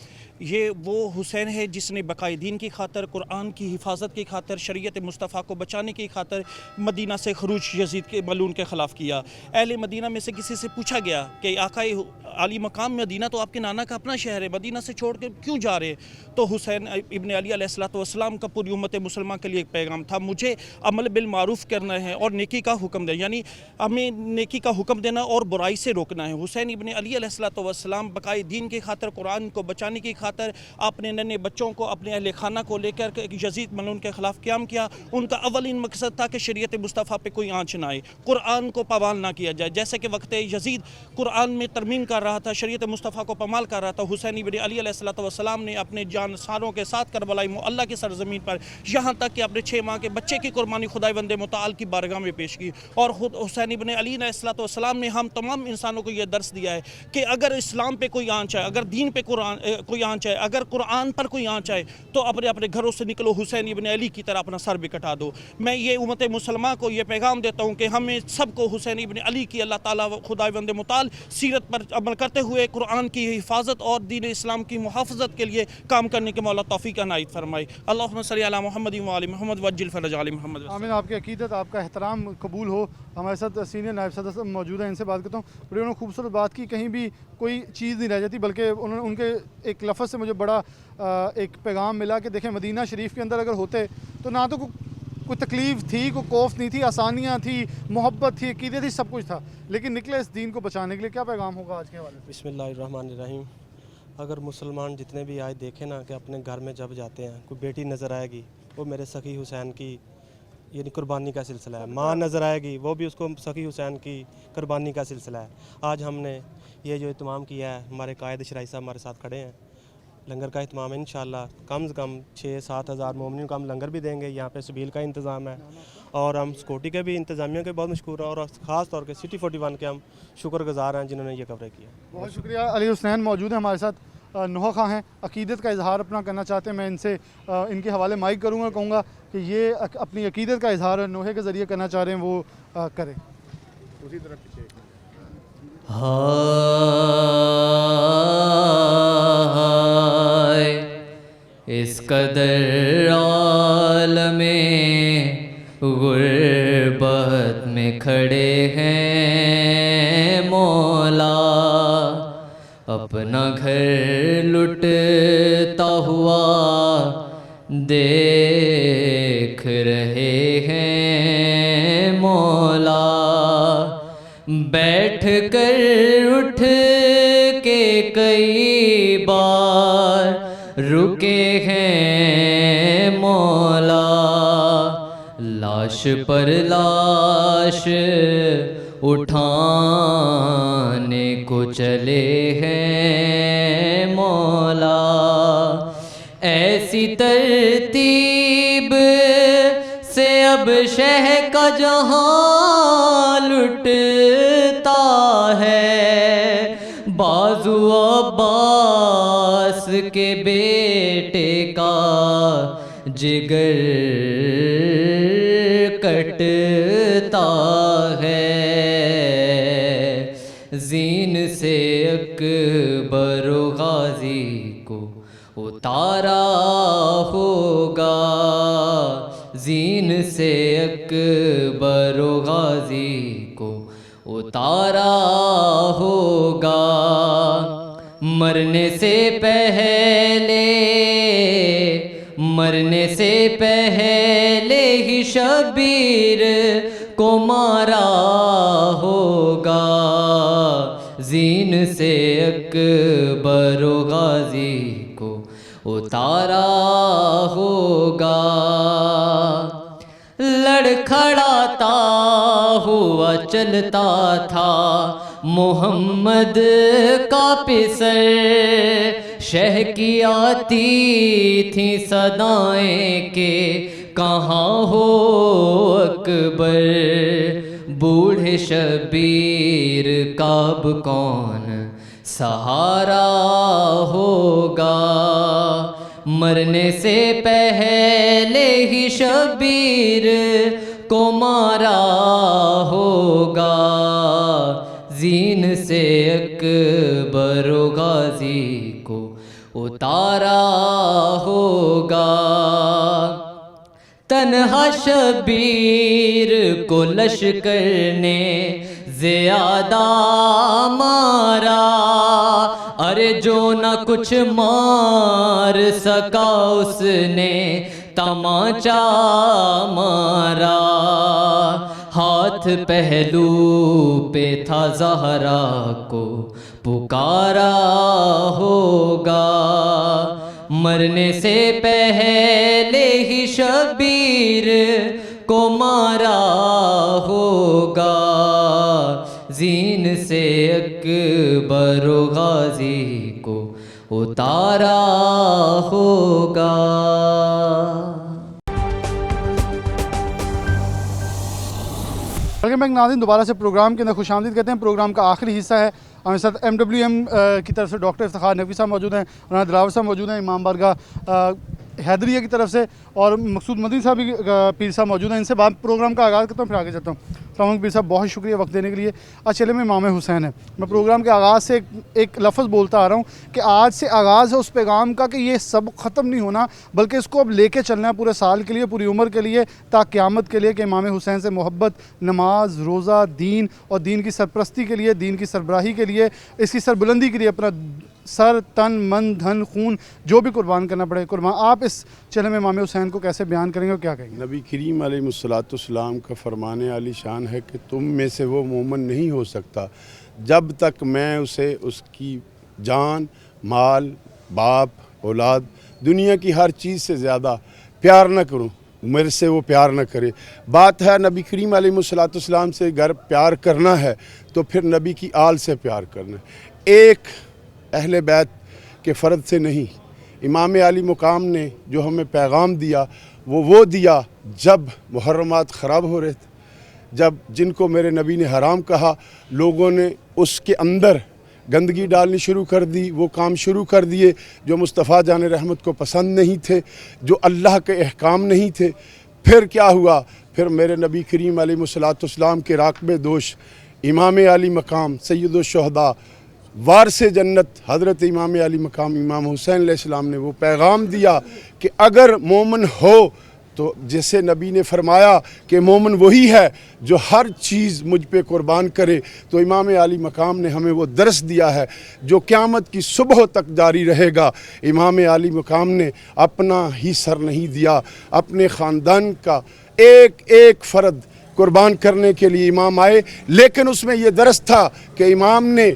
ये वो हुसैन है जिसने बकाए दीन की खातर, कुरान की हिफाजत की खातर, शरीयत मुस्तफ़ा को बचाने की खातर मदीना से खरूज यजीद के मलून के ख़िलाफ़ किया। अहले मदीना में से किसी से पूछा गया कि आकाए आली मकाम मदीना तो आपके नाना का अपना शहर है, मदीना से छोड़ कर क्यों जा रहे? तो हुसैन इब्न अली अलैहिस्सलाम का पूरी उम्मत मुसलमान के लिए एक पैगाम था, मुझे अमल बिल मारूफ़ करना है और नेकी का हुक्म देना, यानी हमें नेकी का हुक्म देना और बुराई से रोकना है। हुसैन इब्न अली अलैहिस्सलाम बकाए दीन की खातर, कुरान को बचाने की खातर अपने नन्हे बच्चों को, अपने अहले खाना को लेकर यजीद मलून के ख़िलाफ़ क़याम किया। उनका अवलिन मकसद था कि शरीयत मुस्तफ़ा पे कोई आँच ना आए, कुरान को पामाल ना किया जाए। जैसे कि वक्त यजीद कुरान में तरमीम कर रहा था, शरीयत मुस्तफ़ा को पामाल कर रहा था, हुसैन इब्न अली अलैहिस्सलाम ने अपने जानसारों के साथ करबला मुअल्ला की सरज़मीन पर यहाँ तक कि अपने 6 माह के बच्चे की कुर्बानी खुदाई वंदे मुताल की बारगाह में पेश की। और खुद हुसैन इब्न अली अलैहिस्सलाम ने हम तमाम इंसानों को यह दर्स दिया है कि अगर इस्लाम पे कोई आँच है, अगर दीन पे कोई आँच है, अगर कुरान पर कोई आँच है, तो अपने अपने घरों से निकलो, हुसैन इब्न अली की तरह अपना सर भी कटा दो। मैं ये उम्मत मुसलमान को ये पैगाम देता हूँ कि हमें सबको हुसैन इब्न अली की अल्लाह ताला खुदाई वंदे मुताल सीरत पर अमल करते हुए कुरान की हिफाजत और दीन इस्लाम की मुहाफ़ज़त के लिए काम करने के मौला तौफ़ीक़ अनायत फरमाए। अल्लाहुम्मा सल्ली अला मुहम्मद व आलि मुहम्मद वज्जिल फ़रज आलि मुहम्मद। आमीन। आपकी अकीदत, आपका एहतराम कबूल हो। हमारे साथ सीनियर नायब सदर साहब मौजूद हैं, इनसे बात करता हूँ। बड़ी उन्होंने खूबसूरत बात की, कहीं भी कोई चीज़ नहीं रह जाती, बल्कि उन्होंने उनके एक लफ्ज़ से मुझे बड़ा एक पैगाम मिला कि देखें, मदीना शरीफ के अंदर अगर होते तो ना तो कोई तकलीफ़ थी, कोई खौफ नहीं थी, आसानियाँ थी, मोहब्बत थी, अकीदत थी, सब कुछ था, लेकिन निकले इस दीन को बचाने के लिए। क्या पैगाम होगा आज के हवाले से? बिस्मिल्लाहिर्रहमानिर्रहीम। अगर मुसलमान जितने भी आज देखें ना कि अपने घर में जब जाते हैं कोई बेटी नज़र आएगी, वो मेरे सखी हुसैन की यानी कुर्बानी का सिलसिला है। माँ नज़र आएगी, वो भी उसको सखी हुसैन की कुर्बानी का सिलसिला है। आज हमने ये जो इत्माम किया है, हमारे कायद शराई साहब हमारे साथ खड़े हैं, लंगर का इत्माम है इंशाअल्लाह। कम से कम 6-7 हज़ार मोमिन को हम लंगर भी देंगे। यहाँ पे सबील का इंतज़ाम है और हम सिक्योरिटी के भी इंतज़ामिया के बहुत मशहूर हैं और ख़ास तौर पे सिटी 41 के हम शुक्रगुज़ार हैं जिन्होंने ये कवरेज किया। बहुत शुक्रिया। अली हुसैन मौजूद हैं हमारे साथ, नोहा खां हैं, अकीदत का इजहार अपना करना चाहते हैं। मैं इनसे इनके हवाले माइक करूँगा, कहूँगा कि ये अपनी अकीदत का इजहार नोहे के ज़रिए करना चाह रहे हैं, वो करें। उसी तरह पीछे हाय इस कदर आलमे गुर्बत में खड़े हैं मौला, अपना घर लुटता हुआ देख रहे हैं मौला, बैठ कर उठ के कई बार रुके हैं मौला, लाश पर लाश उठाने को चले हैं मौला, ऐसी तरतीब से अब शह का जहां लुटता है, बाजू अब्बास के बेटे का जिगर कटता है, जीन से अकबर गाजी को उतारा होगा, जीन से अकबर गाजी को उतारा होगा, मरने से पहले ही शबीर को मारा होगा, जीन से अकबर गाजी को उतारा होगा, लड़खड़ाता हुआ चलता था मोहम्मद का पिसर, शह की आती थी सदाएं के कहाँ हो अकबर, बूढ़े शबीर का अब कौन सहारा होगा, मरने से पहले ही शबीर को मारा होगा, जीन से बरो गाजी को उतारा होगा। तन्हा शबीर को लश्कर ने ज़्यादा मारा, अरे जो न कुछ मार सका उसने तमाचा मारा। हाथ पहलू पे था ज़हरा को पुकारा होगा। मरने से पहले ही शबीर को मारा होगा। जीन से अकबर गाजी को उतारा होगा। वेलकम बैक नाज़रीन, दोबारा से प्रोग्राम के अंदर खुशामदीद कहते हैं। प्रोग्राम का आखिरी हिस्सा है। हमारे साथ MWM की तरफ से डॉक्टर इफ्तिखार नकवी साहब मौजूद हैं, और दिलावर साहब मौजूद हैं इमाम बारगाह हैदरिया की तरफ से, और मकसूद मदनी साहब भी पीर साहब मौजूद हैं। इनसे बात प्रोग्राम का आगाज़ करता हूँ, फिर आगे चलता हूँ। अस्सलाम पीर साहब, बहुत शुक्रिया वक्त देने के लिए। आज चले में इमाम हुसैन है। मैं प्रोग्राम के आगाज़ से एक लफ्ज़ बोलता आ रहा हूँ कि आज से आगाज़ है उस पैगाम का कि ये सब ख़त्म नहीं होना, बल्कि इसको अब लेके चलना है पूरे साल के लिए, पूरी उम्र के लिए, ता क़यामत के लिए, कि इमाम हुसैन से मोहब्बत, नमाज, रोज़ा, दीन और दीन की सरपरस्ती के लिए, दीन की सरबराही के लिए, इसकी सरबुलंदी के लिए अपना सर, तन, मन, धन, खून जो भी कुर्बान करना पड़े कुर्बान। आप इस चले में इमाम हुसैन को कैसे बयान करेंगे और क्या कहेंगे? नबी करीम अलैहिस्सलाम का फरमाने आली शान है कि तुम में से वो मोमिन नहीं हो सकता जब तक मैं उसे उसकी जान, माल, बाप, औलाद, दुनिया की हर चीज़ से ज़्यादा प्यार न करूं, मेरे से वो प्यार न करे। बात है नबी करीम अलैहिस्सलाम से अगर प्यार करना है तो फिर नबी की आल से प्यार करना है, एक अहले बैत के फ़र्द से नहीं। इमाम अली मुकाम ने जो हमें पैगाम दिया वो दिया जब मुहर्रमात ख़राब हो रहे थे, जब जिनको मेरे नबी ने हराम कहा लोगों ने उसके अंदर गंदगी डालनी शुरू कर दी, वो काम शुरू कर दिए जो मुस्तफ़ा जान रहमत को पसंद नहीं थे, जो अल्लाह के अहकाम नहीं थे। फिर क्या हुआ? फिर मेरे नबी करीम अलैहिस्सलाम के राक़बे दोष इमाम अली मकाम सैयदुश्शुहदा वारिस जन्नत हज़रत इमाम अली मकाम इमाम हुसैन अलैहिस्सलाम ने वो पैगाम दिया कि अगर मोमिन हो तो जैसे नबी ने फरमाया कि मोमिन वही है जो हर चीज़ मुझ पे कुर्बान करे, तो इमाम अली मकाम ने हमें वो दर्स दिया है जो क़यामत की सुबह तक जारी रहेगा। इमाम अली मकाम ने अपना ही सर नहीं दिया, अपने ख़ानदान का एक एक फ़र्द कुर्बान करने के लिए इमाम आए, लेकिन उसमें ये दर्स था कि इमाम ने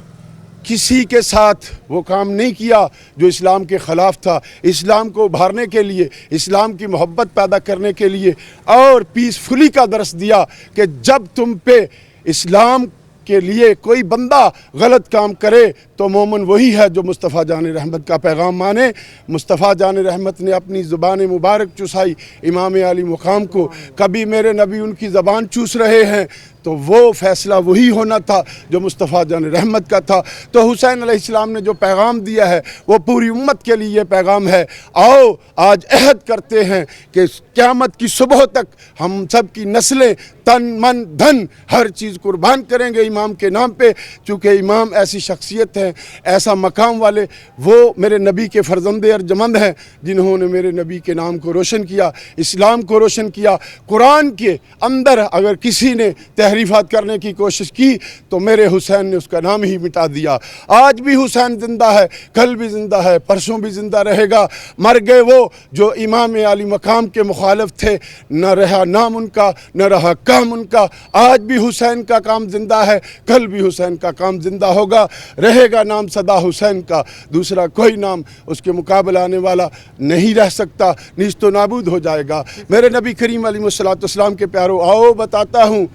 किसी के साथ वो काम नहीं किया जो इस्लाम के ख़िलाफ़ था। इस्लाम को उभारने के लिए, इस्लाम की मोहब्बत पैदा करने के लिए और पीसफुली का दर्स दिया कि जब तुम पे इस्लाम के लिए कोई बंदा गलत काम करे तो मोमिन वही है जो मुस्तफ़ा जान रहमत का पैगाम माने। मुस्तफ़ा जान रहमत ने अपनी ज़ुबान मुबारक चुसाई इमाम अली मुकाम को, कभी मेरे नबी उनकी ज़बान चूस रहे हैं तो वो फ़ैसला वही होना था जो मुस्तफ़ा जान रहमत का था। तो हुसैन अलैहिस्सलाम ने जो पैगाम दिया है वो पूरी उम्मत के लिए पैगाम है। आओ आज अहद करते हैं कि क़यामत की सुबह तक हम सब की नस्लें तन, मन, धन हर चीज़ कुर्बान करेंगे इमाम के नाम पे, चूँकि इमाम ऐसी शख्सियत है, ऐसा मकाम वाले, वो मेरे नबी के फ़र्जंदे अर्जमंद हैं जिन्होंने मेरे नबी के नाम को रोशन किया, इस्लाम को रोशन किया। कुरान के अंदर अगर किसी ने तहरीफ़ात करने की कोशिश की तो मेरे हुसैन ने उसका नाम ही मिटा दिया। आज भी हुसैन ज़िंदा है, कल भी ज़िंदा है, परसों भी ज़िंदा रहेगा। मर गए वो जो इमाम अली मकाम के मुखालिफ थे, न रहा नाम उनका, न रहा काम उनका। आज भी हुसैन का काम ज़िंदा है, कल भी हुसैन का काम ज़िंदा होगा, रहेगा नाम सदा हुसैन का, दूसरा कोई नाम उसके मुकाबला आने वाला नहीं रह सकता, नीस्तो नाबूद हो जाएगा। मेरे नबी करीम अलैहिस्सलाम के प्यारो, आओ बताता हूँ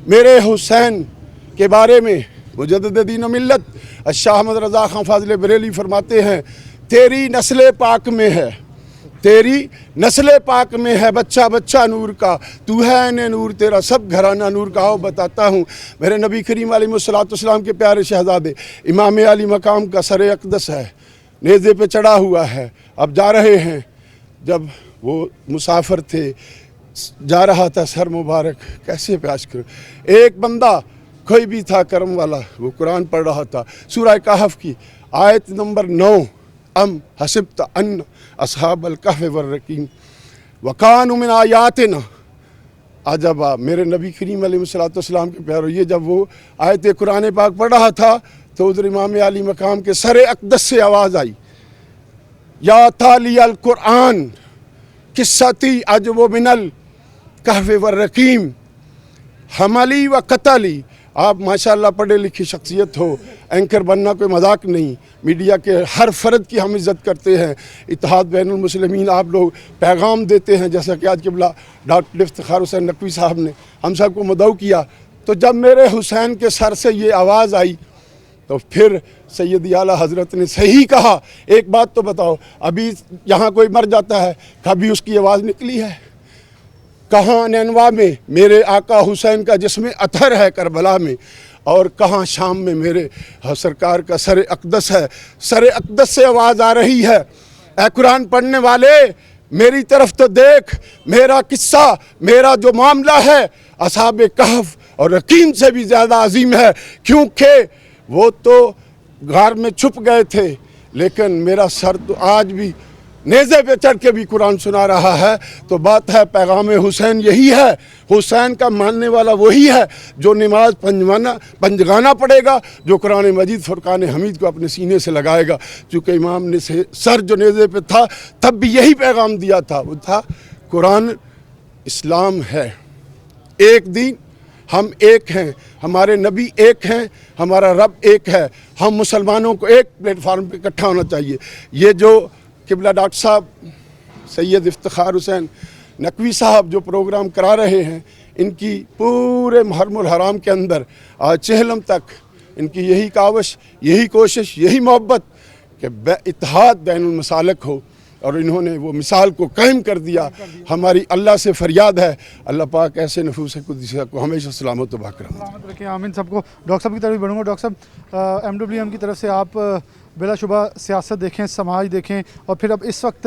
मेरे हुसैन के बारे में। मुजद्दिद दीन व मिल्लत शाह अहमद रज़ा खां फाज़िल बरेली फरमाते हैं, तेरी नस्ल पाक में है, तेरी नस्ल पाक में है बच्चा बच्चा नूर का, तू है ने नूर, तेरा सब घराना नूर का। आओ बताता हूँ मेरे नबी करीम अलैहिस्सलाम के प्यारे शहज़ादे इमाम अली मकाम का सर अक़दस है, नेज़े पे चढ़ा हुआ है, अब जा रहे हैं। जब वो मुसाफिर थे, जा रहा था सर मुबारक कैसे प्याश करो, एक बंदा कोई भी था करम वाला, वो कुरान पढ़ रहा था, सूरह कहफ की आयत नंबर 9, अम हसिब्त अन्न अस्हाबल कहफ वर रकीम वकानु मिन आयातिना अजबा। मेरे नबी करीम अलैहिस्सलाम के प्यारो, ये जब वो आयत कुरान पाक पढ़ रहा था तो उधर इमाम आली मकाम के सरे अक़दस से आवाज़ आई, या ताली अल कुरान किस्सती अजब मिनल कहफ वर रकीम हमली व कतली। आप माशाल्लाह पढ़े लिखी शख्सियत हो, एंकर बनना कोई मजाक नहीं, मीडिया के हर फ़र्द की हम इज़्ज़त करते हैं। इत्तेहाद बैनुल मुस्लिमीन आप लोग पैगाम देते हैं, जैसा कि आज क़िबला डॉक्टर इफ्तिखार हुसैन नकवी साहब ने हम सबको मदऊ किया। तो जब मेरे हुसैन के सर से ये आवाज़ आई तो फिर सैयद आला हज़रत ने सही कहा। एक बात तो बताओ, अभी यहाँ कोई मर जाता है, कभी उसकी आवाज़ निकली है? कहाँ नैनवा में मेरे आका हुसैन का जिस्म अतहर है करबला में, और कहाँ शाम में मेरे सरकार का सर अक़दस है। सर अक़दस से आवाज़ आ रही है, ऐ कुरान पढ़ने वाले मेरी तरफ तो देख, मेरा किस्सा, मेरा जो मामला है असहाबे कहफ और रकीम से भी ज़्यादा अजीम है, क्योंकि वो तो गार में छुप गए थे, लेकिन मेरा सर तो आज भी नेज़े पे चढ़ के भी कुरान सुना रहा है। तो बात है पैगाम हुसैन यही है, हुसैन का मानने वाला वही है जो नमाज पंजगाना पढ़ेगा, जो कुरान मजीद फुरकान हमीद को अपने सीने से लगाएगा। चूँकि इमाम ने सर जो नेज़े पे था तब भी यही पैगाम दिया था, वो था कुरान इस्लाम है, एक दिन हम एक हैं, हमारे नबी एक हैं, हमारा रब एक है, हम मुसलमानों को एक प्लेटफार्म पे इकट्ठा होना चाहिए। ये जो क़िबला डॉक्टर साहब सैयद इफ्तिखार हुसैन नकवी साहब जो प्रोग्राम करा रहे हैं, इनकी पूरे मुहर्रमुल हराम के अंदर आज चेहलम तक इनकी यही कावश, यही कोशिश, यही मोहब्बत कि इत्तेहाद बैनुल मसालिक हो, और इन्होंने वो मिसाल को कायम कर दिया। हमारी अल्लाह से फरियाद है, अल्लाह पाक ऐसे नफूस कुद्दीसा को हमेशा सलामत व बाक़ी रखें, आमीन। सबको डॉक्टर साहब की तरफ बढ़ूँगा। डॉक्टर साहब, MWM की तरफ से आप बिलाशुबा सियासत देखें, समाज देखें, और फिर अब इस वक्त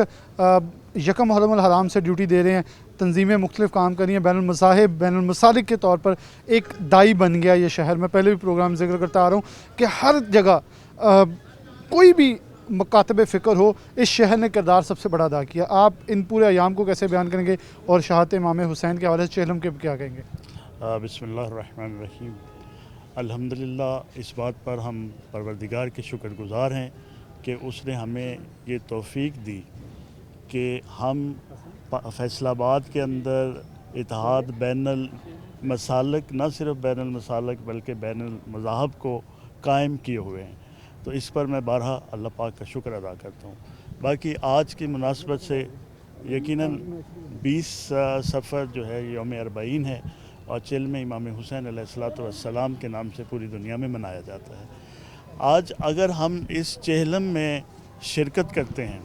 यकम मुहर्रम हराम से ड्यूटी दे रहे हैं, तंजीमें मुख्तलिफ काम कर रही हैं, बैनुल मज़ाहिब बैनुल मसालिक के तौर पर एक दाई बन गया ये शहर। मैं पहले भी प्रोग्राम जिक्र करता आ रहा हूँ कि हर जगह कोई भी मकातब फ़िक्र हो, इस शहर ने किरदार सबसे बड़ा अदा किया। आप इन पूरे अयाम को कैसे बयान करेंगे और शहादत इमाम हुसैन के हवाले से चेहलम के क्या कहेंगे? बिस्मिल्लाहिर्रहमानिर्रहीम। अल्हम्दुलिल्लाह, इस बात पर हम परवरदिगार के शुक्रगुज़ार हैं कि उसने हमें ये तौफ़ीक दी कि हम फैसलाबाद के अंदर इत्तेहाद बैनुल मसालिक, न सिर्फ बैनुल मसालिक बल्कि बैनुल मज़ाहब को कायम किए हुए हैं। तो इस पर मैं बारहा अल्लाह पाक का शुक्र अदा करता हूँ। बाकी आज की मुनासबत से यकीनन 20 सफ़र जो है यौम अरबाईन है, और चेल्म में इमाम हुसैन अलैहिस्सलाम के नाम से पूरी दुनिया में मनाया जाता है। आज अगर हम इस चेहलम में शिरकत करते हैं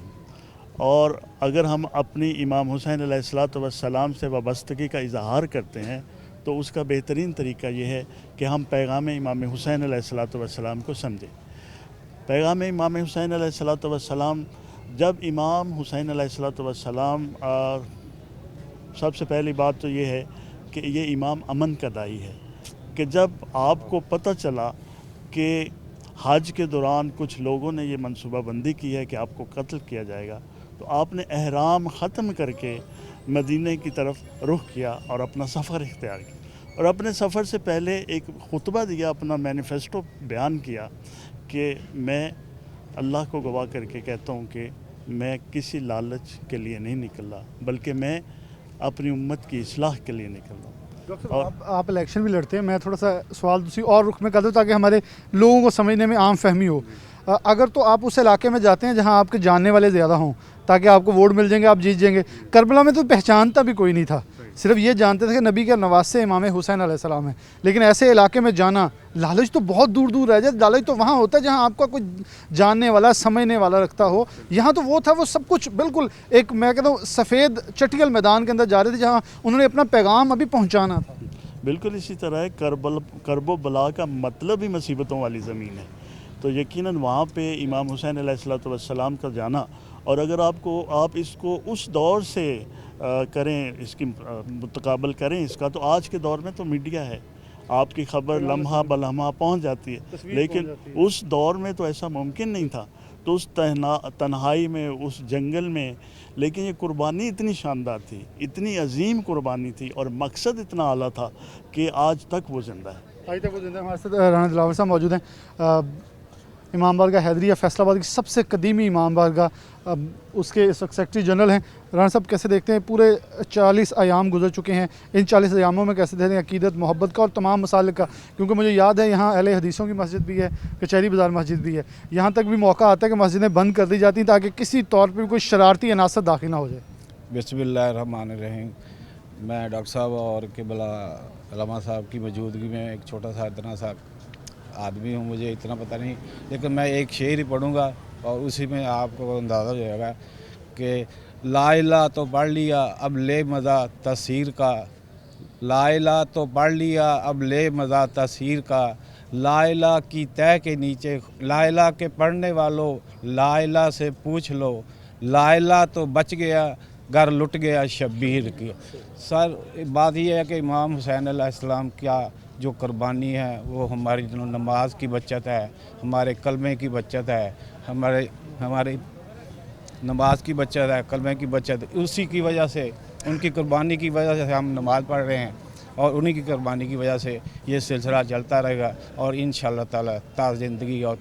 और अगर हम अपनी इमाम हुसैन अलैहिस्सलाम से वाबस्तगी का इजहार करते हैं, तो उसका बेहतरीन तरीका ये है कि हम पैगाम इमाम हुसैन अलैहिस्सलाम को समझें। पैगाम इमाम हुसैन अलैहिस्सलाम, जब इमाम हुसैन अलैहिस्सलाम, सबसे पहली बात तो ये है कि ये इमाम अमन का दाई है कि जब आपको पता चला कि हज के दौरान कुछ लोगों ने ये मनसूबाबंदी की है कि आपको कत्ल किया जाएगा, तो आपने एहराम ख़त्म करके मदीने की तरफ रुख किया और अपना सफ़र इख्तियार किया, और अपने सफ़र से पहले एक खुतबा दिया, अपना मैनिफेस्टो बयान किया कि मैं अल्लाह को गवाह करके कहता हूँ कि मैं किसी लालच के लिए नहीं निकला, बल्कि मैं अपनी उम्मत की इस्लाह के लिए निकल रहा हूँ। डॉक्टर साहब, आप इलेक्शन भी लड़ते हैं, मैं थोड़ा सा सवाल दूसरी और रुख में कर दूँ ताकि हमारे लोगों को समझने में आम फहमी हो। अगर तो आप उस इलाके में जाते हैं जहाँ आपके जानने वाले ज़्यादा हों ताकि आपको वोट मिल जाएंगे, आप जीत जाएंगे। करबला में तो पहचानता भी कोई नहीं था, सिर्फ ये जानते थे कि नबी के नवासे इमाम हुसैन अलैहिस्सलाम है। लेकिन ऐसे इलाके में जाना, लालच तो बहुत दूर दूर रह जाए। लालच तो वहाँ होता है जहाँ आपका कोई जानने वाला, समझने वाला रखता हो। यहाँ तो वो था, वो सब कुछ बिल्कुल एक, मैं कहता हूँ, सफ़ेद चटियल मैदान के अंदर जा रहे थे जहाँ उन्होंने अपना पैगाम अभी पहुँचाना था। बिल्कुल इसी तरह करबो बला का मतलब ही मुसीबतों वाली ज़मीन है, तो यकीनन वहाँ पे इमाम हुसैन अलैहिस्सलाम का जाना, और अगर आप इसको उस दौर से करें, इसकी मुतकाबल करें इसका, तो आज के दौर में तो मीडिया है। आपकी खबर लम्हा बलम्हा पहुंच जाती है, लेकिन उस दौर में तो ऐसा मुमकिन नहीं था। तो उस तन्हाई में, उस जंगल में, लेकिन ये कुर्बानी इतनी शानदार थी, इतनी अजीम कुर्बानी थी और मकसद इतना आला था कि आज तक वो जिंदा है। आज तक वो जिंदा है। हमारे साथ राना दिलावर साहब मौजूद हैं। इमाम बारगाह हैदरिया फैसलाबाद की सबसे कदीमी इमाम बारगाह, उसके इस वक्त सेक्रेटरी जनरल हैं। राना साहब, कैसे देखते हैं पूरे 40 अयाम गुजर चुके हैं, इन 40 अयामों में कैसे देखते हैं अकीदत, मोहब्बत का और तमाम मसाले का? क्योंकि मुझे याद है यहाँ अहले हदीसों की मस्जिद भी है, कचहरी बाज़ार मस्जिद भी है, यहाँ तक भी मौका आता है कि मस्जिदें बंद कर दी जाती हैं ताकि किसी तौर पर कोई शरारती अनासर दाखिल ना हो जाए। बिस्मिल्लाहिर्रहमानिर्रहीम। मैं डॉक्टर साहब और किबला उलमा साहब की मौजूदगी में एक छोटा सा इतना सा आदमी हूँ, मुझे इतना पता नहीं, लेकिन मैं एक शेर ही पढ़ूँगा और उसी में आपको अंदाज़ा हो जाएगा कि ला इला तो पढ़ लिया अब ले मज़ा तसीर का, ला इला तो पढ़ लिया अब ले मज़ा तसीर का, ला इला की तय के नीचे, ला इला के पढ़ने वालों ला इला से पूछ लो, ला इला तो बच गया घर लुट गया शब्बीर की। सर, बात यह है कि इमाम हुसैन अलैहिस्सलाम क्या जो कुर्बानी है वो हमारी जो नमाज की बचत है, हमारे कलमे की बचत है, हमारे नमाज की बचत है, कलमे की बचत, उसी की वजह से, उनकी कुर्बानी की वजह से हम नमाज़ पढ़ रहे हैं और उन्हीं की कुर्बानी की वजह से ये सिलसिला चलता रहेगा और इंशाअल्लाह ताला ता ज़िंदगी और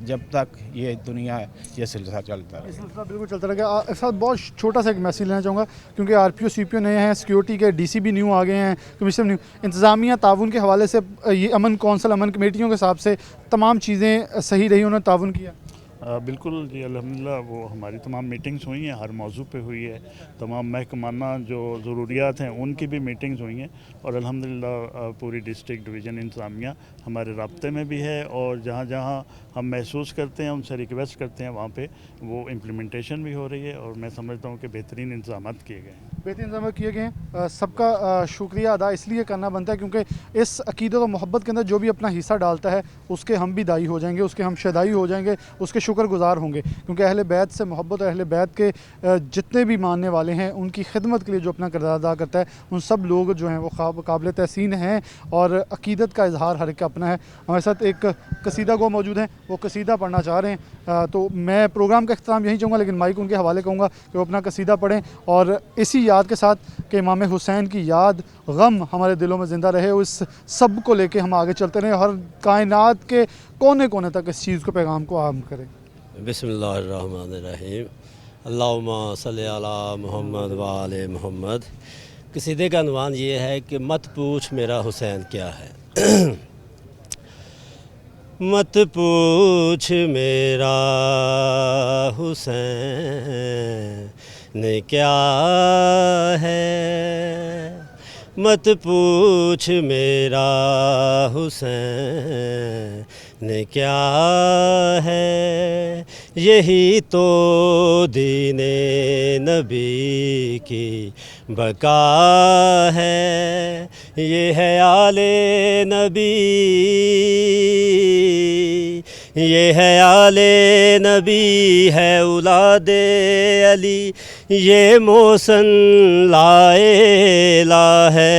जब तक ये दुनिया है ये सिलसिला चलता है। सिलसिला बिल्कुल चलता रहेगा। साथ बहुत छोटा सा एक मैसेज लेना चाहूँगा, क्योंकि RPO CPO नए हैं, सिक्योरिटी के DC भी न्यू आ गए हैं, कमिश्नर न्यू, इंतज़ामिया ताउन के हवाले से ये अमन कौंसल, अमन कमेटियों के हिसाब से तमाम चीज़ें सही रही, उन्होंने ताउन किया? बिल्कुल जी, अल्हम्दुलिल्लाह वो हमारी तमाम मीटिंग्स हुई हैं, हर मौजू पे हुई है, तमाम महकमाना जो ज़रूरियात हैं उनकी भी मीटिंग्स हुई हैं और अल्हम्दुलिल्लाह पूरी डिस्ट्रिक्ट डिवीज़न इंतज़ामिया हमारे राब्ते में भी है और जहाँ जहाँ हम महसूस करते हैं, उनसे रिक्वेस्ट करते हैं, वहाँ पे वो इम्प्लीमेंटेशन भी हो रही है और मैं समझता हूँ कि बेहतरीन इंतजाम किए गए हैं। बेहतरीन इंतजाम किए गए हैं। सबका शुक्रिया अदा इसलिए करना बनता है क्योंकि इस अकीदत और मोहब्बत के अंदर जो भी अपना हिस्सा डालता है उसके हम भी दाई हो जाएंगे, उसके हम शदाई हो जाएंगे, उसके शुक्रगुजार होंगे, क्योंकि अहले बैत से मोहब्बत और अहले बैत के जितने भी मानने वाले हैं उनकी खिदमत के लिए जो अपना किरदार अदा करता है, उन सब लोग जो हैं वो काबिल तहसीन हैं और अकीदत का इजहार हर एक का अपना है। हमारे साथ एक कसीदा गो मौजूद हैं, वो कसीदा पढ़ना चाह रहे हैं, तो मैं प्रोग्राम का इख्तिताम यही चाहूँगा, लेकिन माइक उनके हवाले कहूँगा कि वो अपना कसीदा पढ़ें और इसी याद के साथ कि इमाम हुसैन की याद गम हमारे दिलों में ज़िंदा रहे, उस सब को लेके हम आगे चलते रहें, हर कायनात के कोने कोने तक इस चीज़ को, पैगाम को आम करें। बिस्मिल्लाहिर्रहमानिर्रहीम, अल्लाहुम्मा सल्ली अला मुहम्मद व आले मुहम्मद। कसीदे का अनवान ये है कि मत पूछ मेरा हुसैन क्या है। मत पूछ मेरा हुसैन क्या है, मत पूछ मेरा हुसैन क्या है, यही तो दीने नबी की बका है, ये है आले नबी, ये है आले नबी, है औलादे अली, ये मोहसन लाए ला है,